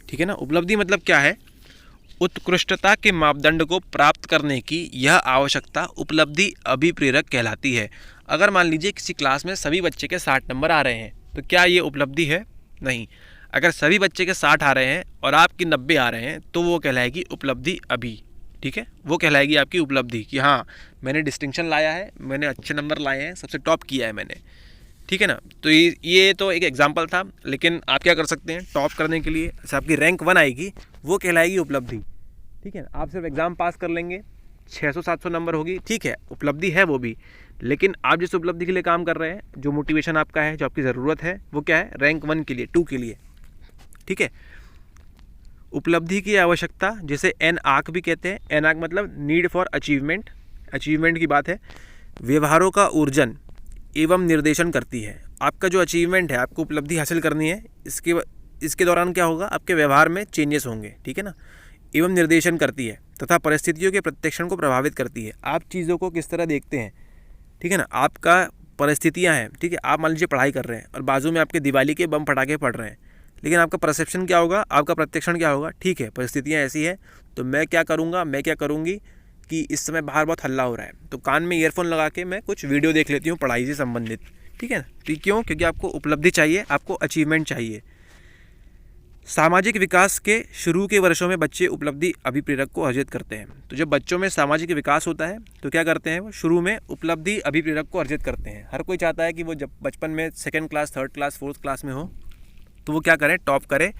ठीक है ना, उपलब्धि मतलब क्या है, उत्कृष्टता के मापदंड को प्राप्त करने की यह आवश्यकता उपलब्धि अभिप्रेरक कहलाती है। अगर मान लीजिए किसी क्लास में सभी बच्चे के 60 नंबर आ रहे हैं तो क्या ये उपलब्धि है? नहीं। अगर सभी बच्चे के 60 आ रहे हैं और आपकी 90 आ रहे हैं तो वो कहलाएगी उपलब्धि अभी। ठीक है, वो कहलाएगी आपकी उपलब्धि कि हाँ मैंने डिस्टिंक्शन लाया है, मैंने अच्छे नंबर लाए हैं, सबसे टॉप किया है मैंने। ठीक है ना, तो ये तो एक एग्जाम्पल था, लेकिन आप क्या कर सकते हैं, टॉप करने के लिए जैसे आपकी रैंक 1 आएगी वो कहलाएगी उपलब्धि। ठीक है, आप सिर्फ एग्ज़ाम पास कर लेंगे, 600-700 नंबर होगी, ठीक है, उपलब्धि है वो भी। लेकिन आप जिस उपलब्धि के लिए काम कर रहे हैं, जो मोटिवेशन आपका है, जो आपकी ज़रूरत है, वो क्या है, रैंक 1 के लिए, 2 के लिए। ठीक है, उपलब्धि की आवश्यकता जिसे एन-आक भी कहते हैं। एन-आक मतलब नीड फॉर अचीवमेंट, अचीवमेंट की बात है। व्यवहारों का ऊर्जन एवं निर्देशन करती है। आपका जो अचीवमेंट है, आपको उपलब्धि हासिल करनी है, इसके दौरान क्या होगा, आपके व्यवहार में चेंजेस होंगे। ठीक है ना, एवं निर्देशन करती है तथा परिस्थितियों के प्रत्यक्षण को प्रभावित करती है। आप चीज़ों को किस तरह देखते हैं, ठीक है ना, आपका परिस्थितियां हैं। ठीक है, आप मान लीजिए पढ़ाई कर रहे हैं और बाजू में आपके दिवाली के बम फटाके पड़ रहे हैं, लेकिन आपका परसेप्शन क्या होगा, आपका प्रत्यक्षण क्या होगा, ठीक है परिस्थितियां ऐसी है तो मैं क्या करूँगा, मैं क्या करूँगी कि इस समय बाहर बहुत हल्ला हो रहा है तो कान में ईयरफोन लगा के मैं कुछ वीडियो देख लेती हूँ पढ़ाई से संबंधित। ठीक है ना, तो क्यों, क्योंकि आपको उपलब्धि चाहिए, आपको अचीवमेंट चाहिए। सामाजिक विकास के शुरू के वर्षों में बच्चे उपलब्धि अभिप्रेरक को अर्जित करते हैं। तो जब बच्चों में सामाजिक विकास होता है तो क्या करते हैं, वो शुरू में उपलब्धि अभिप्रेरक को अर्जित करते हैं। हर कोई चाहता है कि वो जब बचपन में 2nd class, 3rd class, 4th class में हो तो वो क्या करें, टॉप करें,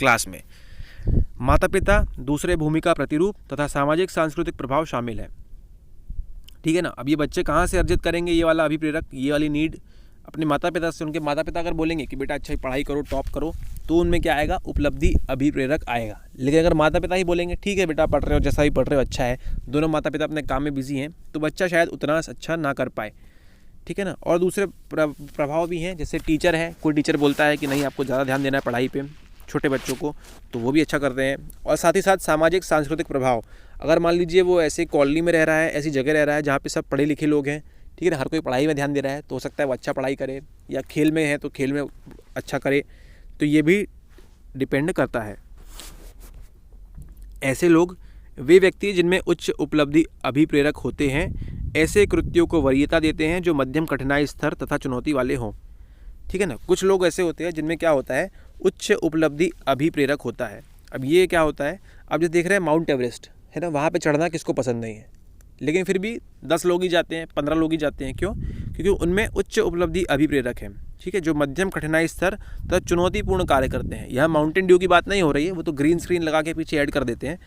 क्लास में। माता पिता, दूसरे भूमिका प्रतिरूप तथा सामाजिक सांस्कृतिक प्रभाव शामिल है। ठीक है ना। अब ये बच्चे कहाँ से अर्जित करेंगे ये वाला अभिप्रेरक, ये वाली नीड? अपने माता पिता से। उनके माता पिता अगर बोलेंगे कि बेटा अच्छा पढ़ाई करो, टॉप करो, तो उनमें क्या आएगा? उपलब्धि अभिप्रेरक आएगा। लेकिन अगर माता पिता ही बोलेंगे ठीक है बेटा पढ़ रहे हो, जैसा भी पढ़ रहे हो अच्छा है, दोनों माता पिता अपने काम में बिजी हैं, तो बच्चा शायद उतना अच्छा ना कर पाए। ठीक है ना। और दूसरे प्रभाव भी हैं, जैसे टीचर है, कोई टीचर बोलता है कि नहीं आपको ज़्यादा ध्यान देना है पढ़ाई पे, छोटे बच्चों को, तो वो भी अच्छा करते हैं। और साथ ही साथ सामाजिक सांस्कृतिक प्रभाव, अगर मान लीजिए वो ऐसे कॉलोनी में रह रहा है, ऐसी जगह रह रहा है जहाँ पे सब पढ़े लिखे लोग हैं, ठीक है ना, हर कोई पढ़ाई में ध्यान दे रहा है, तो हो सकता है वो अच्छा पढ़ाई करे, या खेल में है तो खेल में अच्छा करे, तो ये भी डिपेंड करता है। ऐसे लोग वे व्यक्ति जिनमें उच्च उपलब्धि अभिप्रेरक होते हैं ऐसे कृत्यों को वरीयता देते हैं जो मध्यम कठिनाई स्तर तथा चुनौती वाले हों। ठीक है ना। कुछ लोग ऐसे होते हैं जिनमें क्या होता है? उच्च उपलब्धि अभिप्रेरक होता है। अब ये क्या होता है? आप जो देख रहे हैं माउंट एवरेस्ट है ना, वहाँ पे चढ़ना किसको पसंद नहीं है, लेकिन फिर भी 10 लोग ही जाते हैं, 15 लोग ही जाते हैं। क्यों? क्योंकि उनमें उच्च उपलब्धि अभिप्रेरक है। ठीक है, जो मध्यम कठिनाई स्तर तथा चुनौतीपूर्ण कार्य करते हैं। यहाँ माउंटेन ड्यू की बात नहीं हो रही है, वो तो ग्रीन स्क्रीन लगा के पीछे ऐड कर देते हैं।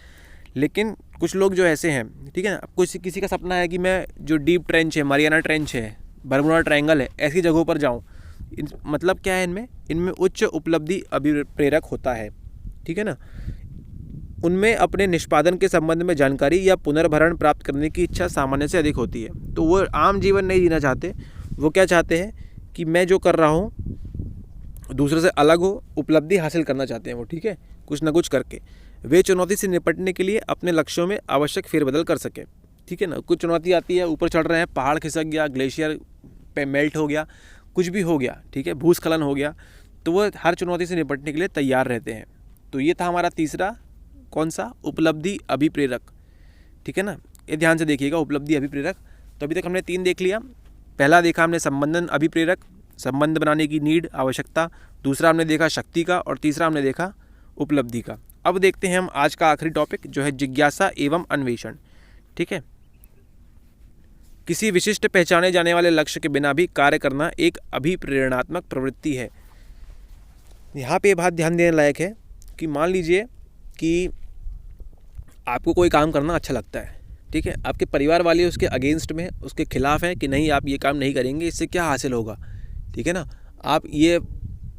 लेकिन कुछ लोग जो ऐसे हैं, ठीक है ना, कुछ किसी का सपना है कि मैं जो डीप ट्रेंच है, मारियाना ट्रेंच है, बर्मुडा ट्रायंगल है, ऐसी जगहों पर जाऊँ। मतलब क्या है? इनमें उच्च उपलब्धि अभिप्रेरक होता है। ठीक है ना। उनमें अपने निष्पादन के संबंध में जानकारी या पुनर्भरण प्राप्त करने की इच्छा सामान्य से अधिक होती है। तो वो आम जीवन नहीं जीना चाहते, वो क्या चाहते हैं कि मैं जो कर रहा हूँ दूसरे से अलग हो, उपलब्धि हासिल करना चाहते हैं वो। ठीक है, कुछ ना कुछ करके वे चुनौती से निपटने के लिए अपने लक्ष्यों में आवश्यक फेरबदल कर सकें। ठीक है ना। कुछ चुनौती आती है, ऊपर चढ़ रहे हैं, पहाड़ खिसक गया, ग्लेशियर पे मेल्ट हो गया, कुछ भी हो गया, ठीक है, भूस्खलन हो गया, तो वो हर चुनौती से निपटने के लिए तैयार रहते हैं। तो ये था हमारा तीसरा, कौन सा? उपलब्धि अभिप्रेरक। ठीक है ना। ये ध्यान से देखिएगा, उपलब्धि अभिप्रेरक। तो अभी तक हमने 3 देख लिया। पहला देखा हमने संबंधन अभिप्रेरक, संबंध बनाने की नीड, आवश्यकता। दूसरा हमने देखा शक्ति का, और तीसरा हमने देखा उपलब्धि का। अब देखते हैं हम आज का आखिरी टॉपिक, जो है जिज्ञासा एवं अन्वेषण। ठीक है। किसी विशिष्ट पहचाने जाने वाले लक्ष्य के बिना भी कार्य करना एक अभिप्रेरणात्मक प्रवृत्ति है। यहाँ पे बात ध्यान देने लायक है कि मान लीजिए कि आपको कोई काम करना अच्छा लगता है, ठीक है, आपके परिवार वाले उसके अगेंस्ट में, उसके खिलाफ हैं कि नहीं आप ये काम नहीं करेंगे, इससे क्या हासिल होगा। ठीक है ना।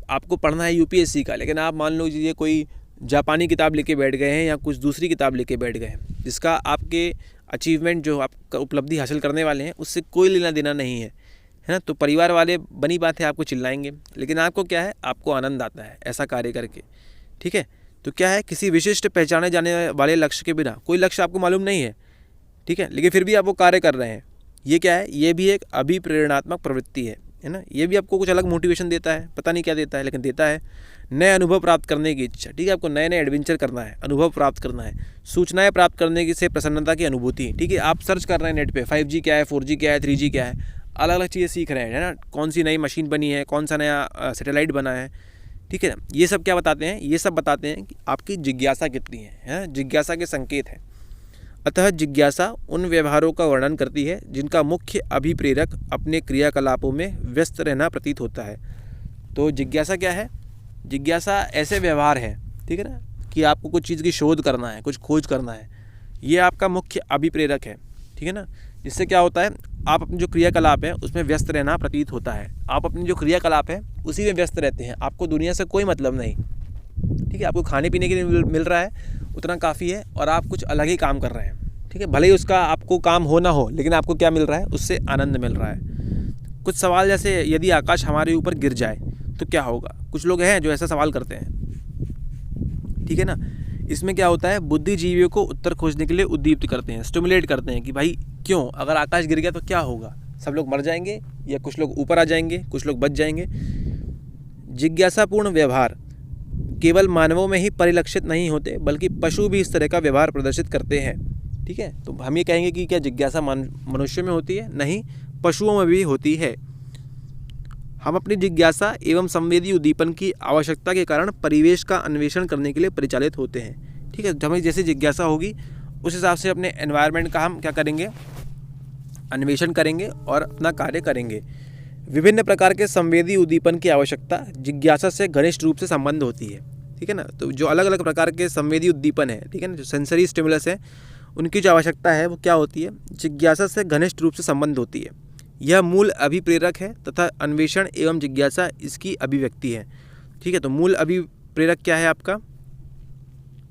आपको पढ़ना है यूपीएससी का, लेकिन आप मान लीजिए कोई जापानी किताब लेके बैठ गए हैं या कुछ दूसरी किताब लेके बैठ गए हैं, जिसका आपके अचीवमेंट जो आपका उपलब्धि हासिल करने वाले हैं उससे कोई लेना देना नहीं है, है ना। तो परिवार वाले बनी बात है आपको चिल्लाएंगे, लेकिन आपको क्या है? आपको आनंद आता है ऐसा कार्य करके। ठीक है। तो क्या है? किसी विशिष्ट पहचाने जाने वाले लक्ष्य के बिना, कोई लक्ष्य आपको मालूम नहीं है, ठीक है, लेकिन फिर भी आप वो कार्य कर रहे हैं। ये क्या है? ये भी एक अभिप्रेरणात्मक प्रवृत्ति है ना। ये भी आपको कुछ अलग मोटिवेशन देता है, पता नहीं क्या देता है, लेकिन देता है। नए अनुभव प्राप्त करने की इच्छा, ठीक है, आपको नए नए एडवेंचर करना है, अनुभव प्राप्त करना है, सूचनाएं प्राप्त करने की से प्रसन्नता की अनुभूति। ठीक है, आप सर्च कर रहे हैं नेट पे 5G क्या है, 4G क्या है, 3G क्या है, अलग अलग चीज़ें सीख रहे हैं, है ना। कौन सी नई मशीन बनी है, कौन सा नया सैटेलाइट बना है, ठीक है। ये सब क्या बताते हैं? ये सब बताते हैं कि आपकी जिज्ञासा कितनी है, जिज्ञासा के संकेत हैं। अतः जिज्ञासा उन व्यवहारों का वर्णन करती है जिनका मुख्य अभिप्रेरक अपने क्रियाकलापों में व्यस्त रहना प्रतीत होता है। तो जिज्ञासा क्या है? जिज्ञासा ऐसे व्यवहार है, ठीक है ना, कि आपको कुछ चीज़ की शोध करना है, कुछ खोज करना है, ये आपका मुख्य अभिप्रेरक है। ठीक है ना। जिससे क्या होता है? आप अपनी जो क्रियाकलाप है उसमें व्यस्त रहना प्रतीत होता है। आप अपनी जो क्रियाकलाप है उसी में व्यस्त रहते हैं, आपको दुनिया से कोई मतलब नहीं। ठीक है, आपको खाने पीने के लिए मिल रहा है उतना काफ़ी है, और आप कुछ अलग ही काम कर रहे हैं। ठीक है, भले ही उसका आपको काम हो ना हो, लेकिन आपको क्या मिल रहा है? उससे आनंद मिल रहा है। कुछ सवाल जैसे यदि आकाश हमारे ऊपर गिर जाए तो क्या होगा? कुछ लोग हैं जो ऐसा सवाल करते हैं। ठीक है ना। इसमें क्या होता है? बुद्धिजीवियों को उत्तर खोजने के लिए उद्दीप्त करते हैं, स्टिमुलेट करते हैं कि भाई क्यों, अगर आकाश गिर गया तो क्या होगा? सब लोग मर जाएंगे या कुछ लोग ऊपर आ जाएंगे, कुछ लोग बच जाएंगे। जिज्ञासापूर्ण व्यवहार केवल मानवों में ही परिलक्षित नहीं होते, बल्कि पशु भी इस तरह का व्यवहार प्रदर्शित करते हैं। ठीक है, तो हम ये कहेंगे कि क्या जिज्ञासा मनुष्य में होती है? नहीं, पशुओं में भी होती है। हम अपनी जिज्ञासा एवं संवेदी उद्दीपन की आवश्यकता के कारण परिवेश का अन्वेषण करने के लिए परिचालित होते हैं। ठीक है, हमें जैसे जिज्ञासा होगी उस हिसाब से अपने एनवायरनमेंट का हम क्या करेंगे? अन्वेषण करेंगे और अपना कार्य करेंगे। विभिन्न प्रकार के संवेदी उद्दीपन की आवश्यकता जिज्ञासा से घनिष्ठ रूप से संबंध होती है। ठीक है ना। तो जो अलग अलग प्रकार के संवेदी उद्दीपन है, ठीक है ना, जो सेंसरी स्टिमुलस है, उनकी जो आवश्यकता है वो क्या होती है, जिज्ञासा से घनिष्ठ रूप से संबंध होती है। यह मूल अभिप्रेरक है तथा अन्वेषण एवं जिज्ञासा इसकी अभिव्यक्ति है। ठीक है, तो मूल अभिप्रेरक क्या है आपका,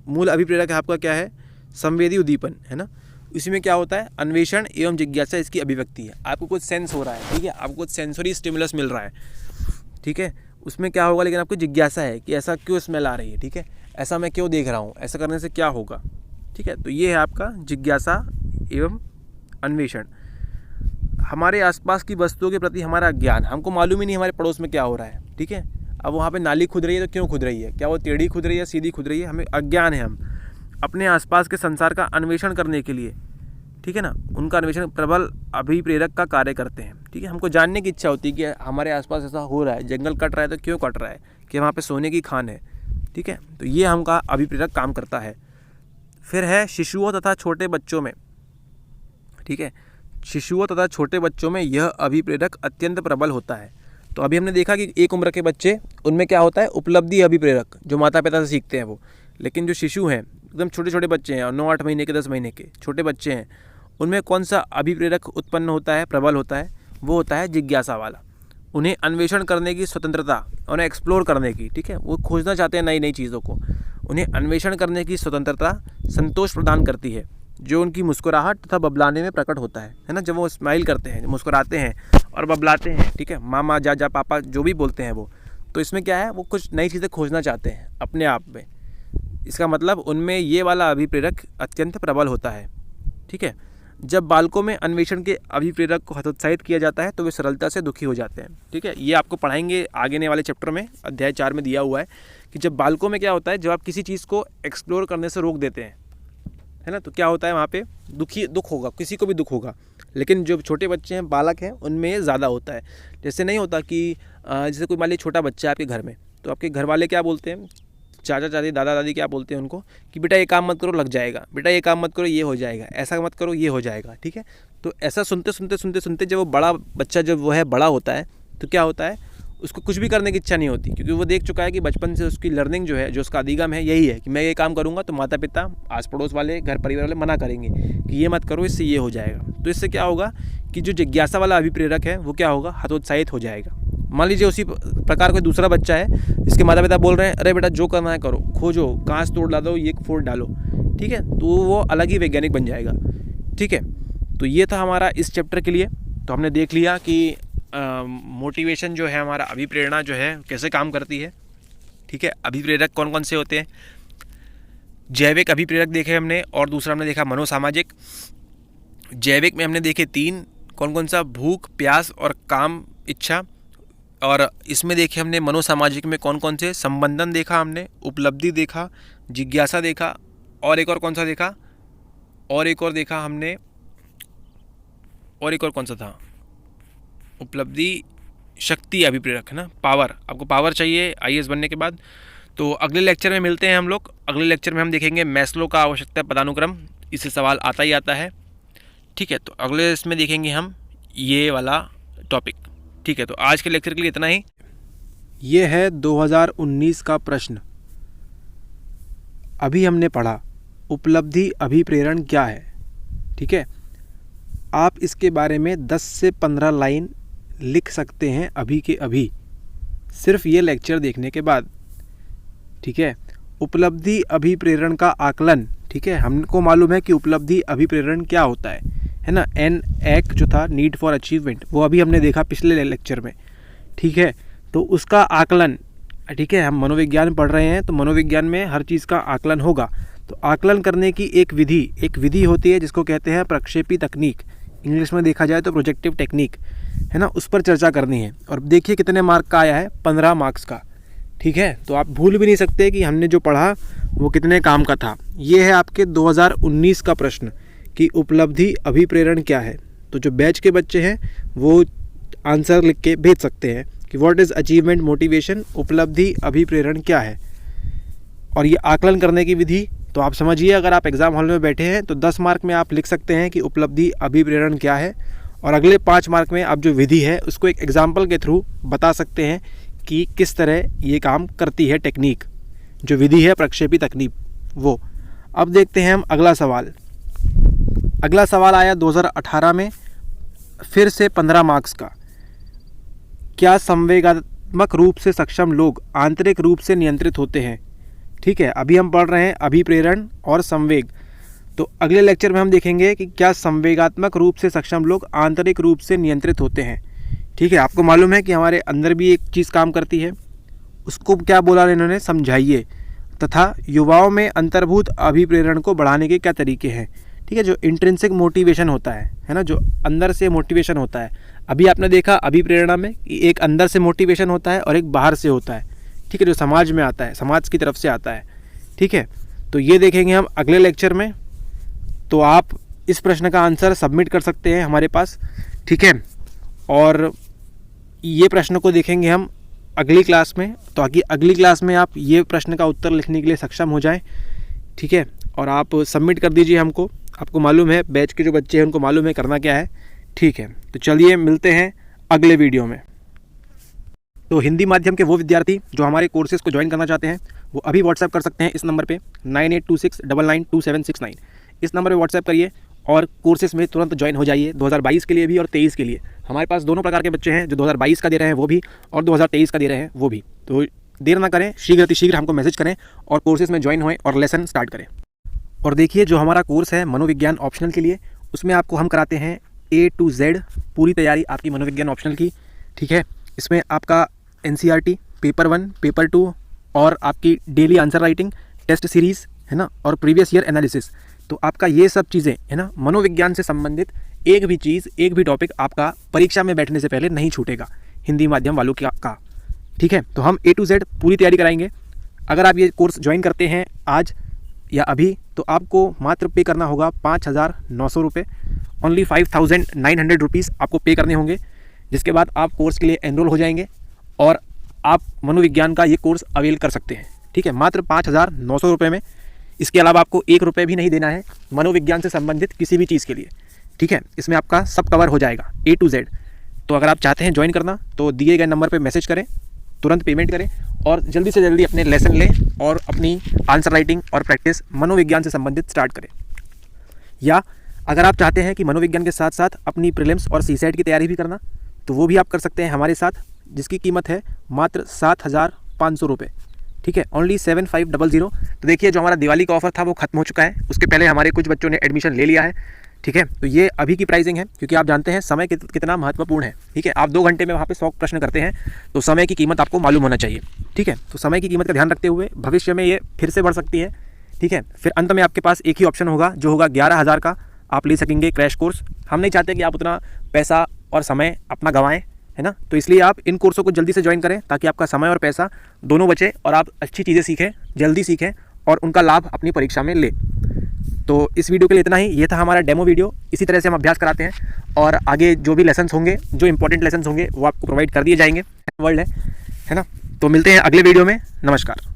मूल अभिप्रेरक आपका क्या है, संवेदी उद्दीपन, है ना। इसमें क्या होता है, अन्वेषण एवं जिज्ञासा इसकी अभिव्यक्ति है। आपको कुछ सेंस हो रहा है, ठीक है, आपको कुछ सेंसरी स्टिमुलस मिल रहा है, ठीक है, उसमें क्या होगा, लेकिन आपको जिज्ञासा है कि ऐसा क्यों स्मेल आ रही है, ठीक है, ऐसा मैं क्यों देख रहा हूँ, ऐसा करने से क्या होगा, ठीक है। तो ये है आपका जिज्ञासा एवं अन्वेषण। हमारे आसपास की वस्तुओं के प्रति हमारा ज्ञान, हमको मालूम ही नहीं हमारे पड़ोस में क्या हो रहा है, ठीक है। अब वहाँ पे नाली खुद रही है तो क्यों खुद रही है, क्या वो टेढ़ी खुद रही है, सीधी खुद रही है, हमें अज्ञान है। हम अपने आसपास के संसार का अन्वेषण करने के लिए, ठीक है ना, उनका अन्वेषण प्रबल अभिप्रेरक का कार्य करते हैं, ठीक है। हमको जानने की इच्छा होती है कि हमारे आसपास ऐसा हो रहा है, जंगल कट रहा है तो क्यों कट रहा है, कि वहाँ पे सोने की खान है, ठीक है। तो ये हमका अभिप्रेरक काम करता है। फिर है शिशुओं तथा छोटे बच्चों में, ठीक है, शिशुओं तथा छोटे बच्चों में यह अभिप्रेरक अत्यंत प्रबल होता है। तो अभी हमने देखा कि एक उम्र के बच्चे, उनमें क्या होता है, उपलब्धि अभिप्रेरक, जो माता पिता से सीखते हैं वो। लेकिन जो शिशु हैं, एकदम छोटे छोटे बच्चे हैं, 9-8 महीने के, 10 महीने के छोटे बच्चे हैं, उनमें कौन सा अभिप्रेरक उत्पन्न होता है, प्रबल होता है, वो होता है जिज्ञासा वाला। उन्हें अन्वेषण करने की स्वतंत्रता, उन्हें एक्सप्लोर करने की, ठीक है, वो खोजना चाहते हैं नई नई चीज़ों को, उन्हें अन्वेषण करने की स्वतंत्रता संतोष प्रदान करती है, जो उनकी मुस्कुराहट तथा बबलाने में प्रकट होता है ना। जब वो स्माइल करते हैं, मुस्कुराते हैं और बबलाते हैं, ठीक है, मामा, जाजा, पापा जो भी बोलते हैं वो, तो इसमें क्या है, वो कुछ नई चीज़ें खोजना चाहते हैं अपने आप में। इसका मतलब उनमें ये वाला अभिप्रेरक अत्यंत प्रबल होता है, ठीक है। जब बालकों में अन्वेषण के अभिप्रेरक को हतोत्साहित किया जाता है तो वे सरलता से दुखी हो जाते हैं, ठीक है। ये आपको पढ़ाएंगे आगे वाले चैप्टर में, अध्याय 4 में दिया हुआ है कि जब बालकों में क्या होता है, जब आप किसी चीज़ को एक्सप्लोर करने से रोक देते हैं, है ना, तो क्या होता है, वहाँ पे दुख होगा, किसी को भी दुख होगा। लेकिन जो छोटे बच्चे हैं, बालक हैं, उनमें ज़्यादा होता है। जैसे नहीं होता कि जैसे कोई मान लीजिए छोटा बच्चा है आपके घर में, तो आपके घर वाले क्या बोलते हैं, चाचा चाची, दादा दादी क्या बोलते हैं उनको, कि बेटा ये काम मत करो, लग जाएगा, बेटा ये काम मत करो, ये हो जाएगा, ऐसा मत करो, ये हो जाएगा, ठीक है। तो ऐसा सुनते जब वो बड़ा बच्चा जब वो है बड़ा होता है, तो क्या होता है, उसको कुछ भी करने की इच्छा नहीं होती, क्योंकि वो देख चुका है कि बचपन से उसकी लर्निंग जो है, जो उसका अधिगम है, यही है कि मैं ये काम करूँगा तो माता पिता, आस पड़ोस वाले, घर परिवार वाले मना करेंगे कि ये मत करो, इससे ये हो जाएगा। तो इससे क्या होगा कि जो जिज्ञासा वाला अभिप्रेरक है वो क्या होगा, हतोत्साहित हो जाएगा। मान लीजिए उसी प्रकार कोई दूसरा बच्चा है जिसके माता पिता बोल रहे हैं, अरे बेटा जो करना है करो, खोजो, कांच तोड़ ला दो, ये फोड़ डालो, ठीक है, तो वो अलग ही वैज्ञानिक बन जाएगा, ठीक है। तो ये था हमारा इस चैप्टर के लिए। तो हमने देख लिया कि मोटिवेशन जो है, हमारा अभिप्रेरणा जो है कैसे काम करती है, ठीक है। अभिप्रेरक कौन कौन से होते हैं, जैविक अभिप्रेरक देखे हमने, और दूसरा हमने देखा मनोसामाजिक। जैविक में हमने देखे 3, कौन कौन सा, भूख, प्यास और काम इच्छा। और इसमें देखे हमने मनोसामाजिक में कौन कौन से, संबंधन देखा हमने, उपलब्धि देखा, जिज्ञासा देखा, और एक और कौन सा देखा, और एक और देखा हमने, और एक और कौन सा था, उपलब्धि, शक्ति अभिप्रेरक, है ना, पावर। आपको पावर चाहिए IAS बनने के बाद। तो अगले लेक्चर में मिलते हैं हम लोग। अगले लेक्चर में हम देखेंगे मैस्लो का आवश्यकता पदानुक्रम, इससे सवाल आता ही आता है, ठीक है। तो अगले इसमें देखेंगे हम ये वाला टॉपिक, ठीक है। तो आज के लेक्चर के लिए इतना ही। ये है 2019 का प्रश्न। अभी हमने पढ़ा उपलब्धि अभिप्रेरण क्या है, ठीक है। आप इसके बारे में 10 से 15 लाइन लिख सकते हैं अभी के अभी, सिर्फ ये लेक्चर देखने के बाद, ठीक है। उपलब्धि अभिप्रेरण का आकलन, ठीक है, हमको मालूम है कि उपलब्धि अभिप्रेरण क्या होता है ना। NAAC जो था, नीड फॉर अचीवमेंट, वो अभी हमने देखा पिछले लेक्चर में, ठीक है। तो उसका आकलन, ठीक है, हम मनोविज्ञान पढ़ रहे हैं तो मनोविज्ञान में हर चीज़ का आकलन होगा। तो आकलन करने की एक विधि होती है जिसको कहते हैं प्रक्षेपी तकनीक, इंग्लिश में देखा जाए तो प्रोजेक्टिव टेक्निक, है ना, उस पर चर्चा करनी है। और देखिए कितने मार्क का आया है, 15 मार्क्स का, ठीक है। तो आप भूल भी नहीं सकते कि हमने जो पढ़ा वो कितने काम का था। ये है आपके 2019 का प्रश्न कि उपलब्धि अभिप्रेरण क्या है। तो जो बैच के बच्चे हैं वो आंसर लिख के भेज सकते हैं कि व्हाट इज़ अचीवमेंट मोटिवेशन, उपलब्धि अभिप्रेरण क्या है। और ये आकलन करने की विधि, तो आप समझिए, अगर आप एग्ज़ाम हॉल में बैठे हैं तो 10 मार्क में आप लिख सकते हैं कि उपलब्धि अभिप्रेरण क्या है, और अगले 5 मार्क में आप जो विधि है उसको एक एग्जाम्पल के थ्रू बता सकते हैं कि किस तरह ये काम करती है टेक्निक, जो विधि है प्रक्षेपी तकनीक वो। अब देखते हैं हम अगला सवाल। अगला सवाल आया 2018 में, फिर से 15 मार्क्स का। क्या संवेगात्मक रूप से सक्षम लोग आंतरिक रूप से नियंत्रित होते हैं? ठीक है, अभी हम पढ़ रहे हैं अभिप्रेरण और संवेग। तो अगले लेक्चर में हम देखेंगे कि क्या संवेगात्मक रूप से सक्षम लोग आंतरिक रूप से नियंत्रित होते हैं। ठीक है, आपको मालूम है कि हमारे अंदर भी एक चीज़ काम करती है, उसको क्या बोला इन्होंने, समझाइए। तथा युवाओं में अंतर्भूत अभिप्रेरण को बढ़ाने के क्या तरीके हैं। ठीक है, जो इंट्रिंसिक मोटिवेशन होता है ना, जो अंदर से मोटिवेशन होता है। अभी आपने देखा अभिप्रेरणा में कि एक अंदर से मोटिवेशन होता है और एक बाहर से होता है। ठीक है, जो समाज में आता है, समाज की तरफ से आता है। ठीक है, तो ये देखेंगे हम अगले लेक्चर में। तो आप इस प्रश्न का आंसर सबमिट कर सकते हैं हमारे पास। ठीक है, और ये प्रश्न को देखेंगे हम अगली क्लास में, ताकि अगली क्लास में आप ये प्रश्न का उत्तर लिखने के लिए सक्षम हो जाएं। ठीक है, और आप सबमिट कर दीजिए हमको। आपको मालूम है, बैच के जो बच्चे हैं उनको मालूम है करना क्या है। ठीक है, तो चलिए मिलते हैं अगले वीडियो में। तो हिंदी माध्यम के वो विद्यार्थी जो हमारे कोर्सेज़ को ज्वाइन करना चाहते हैं वो अभी व्हाट्सएप कर सकते हैं इस नंबर पे 9826992769। इस नंबर पे व्हाट्सएप करिए और कोर्सेज़ में तुरंत ज्वाइन हो जाइए। 2022 के लिए भी और 23 के लिए हमारे पास दोनों प्रकार के बच्चे हैं, जो 2022 का दे रहे हैं वो भी और 2023 का दे रहे हैं वो भी। तो देर ना करें, शीघ्र अतिशीघ्र हमको मैसेज करें और कोर्सेज़ में ज्वाइन होएं और लेसन स्टार्ट करें। और देखिए, जो हमारा कोर्स है मनोविज्ञान ऑप्शनल के लिए, उसमें आपको हम कराते हैं A to Z पूरी तैयारी आपकी मनोविज्ञान ऑप्शनल की। ठीक है, इसमें आपका NCERT पेपर 1, पेपर 2 और आपकी daily answer writing, test series है ना, और प्रीवियस ईयर एनालिसिस। तो आपका ये सब चीज़ें है ना, मनोविज्ञान से संबंधित एक भी चीज़, एक भी टॉपिक आपका परीक्षा में बैठने से पहले नहीं छूटेगा हिंदी माध्यम वालों का। ठीक है, तो हम A to Z पूरी तैयारी कराएंगे। अगर आप ये कोर्स ज्वाइन करते हैं आज या अभी, तो आपको मात्र पे करना होगा 5,900 रुपये। ओनली 5,900 रुपीज़ आपको पे करने होंगे, जिसके बाद आप कोर्स के लिए एनरोल हो जाएंगे और आप मनोविज्ञान का ये कोर्स अवेल कर सकते हैं। ठीक है, मात्र 5,900 रुपये में। इसके अलावा आपको 1 रुपये भी नहीं देना है मनोविज्ञान से संबंधित किसी भी चीज़ के लिए। ठीक है, इसमें आपका सब कवर हो जाएगा A to Z। तो अगर आप चाहते हैं ज्वाइन करना तो दिए गए नंबर पर मैसेज करें, तुरंत पेमेंट करें और जल्दी से जल्दी अपने लेसन लें और अपनी आंसर राइटिंग और प्रैक्टिस मनोविज्ञान से संबंधित स्टार्ट करें। या अगर आप चाहते हैं कि मनोविज्ञान के साथ साथ अपनी प्रीलिम्स और CSAT की तैयारी भी करना, तो वो भी आप कर सकते हैं हमारे साथ, जिसकी कीमत है मात्र 7,500 रुपये। ठीक है, ओनली 7,500। तो देखिए, जो हमारा दिवाली का ऑफर था वो खत्म हो चुका है। उसके पहले हमारे कुछ बच्चों ने एडमिशन ले लिया है। ठीक है, तो ये अभी की प्राइसिंग है, क्योंकि आप जानते हैं समय कितना महत्वपूर्ण है। ठीक है, आप 2 घंटे में वहाँ पे 100 प्रश्न करते हैं, तो समय की कीमत आपको मालूम होना चाहिए। ठीक है, तो समय की कीमत का ध्यान रखते हुए भविष्य में ये फिर से बढ़ सकती है। ठीक है, फिर अंत में आपके पास एक ही ऑप्शन होगा, जो होगा 11,000 का आप ले सकेंगे क्रैश कोर्स। हम नहीं चाहते कि आप उतना पैसा और समय अपना गंवाएं, है ना। तो इसलिए आप इन कोर्सों को जल्दी से ज्वाइन करें, ताकि आपका समय और पैसा दोनों बचे और आप अच्छी चीज़ें सीखें, जल्दी सीखें और उनका लाभ अपनी परीक्षा में लें। तो इस वीडियो के लिए इतना ही। ये था हमारा डेमो वीडियो। इसी तरह से हम अभ्यास कराते हैं और आगे जो भी लेसन्स होंगे, जो इंपॉर्टेंट लेसन्स होंगे, वो आपको प्रोवाइड कर दिए जाएंगे। वर्ल्ड है ना। तो मिलते हैं अगले वीडियो में। नमस्कार।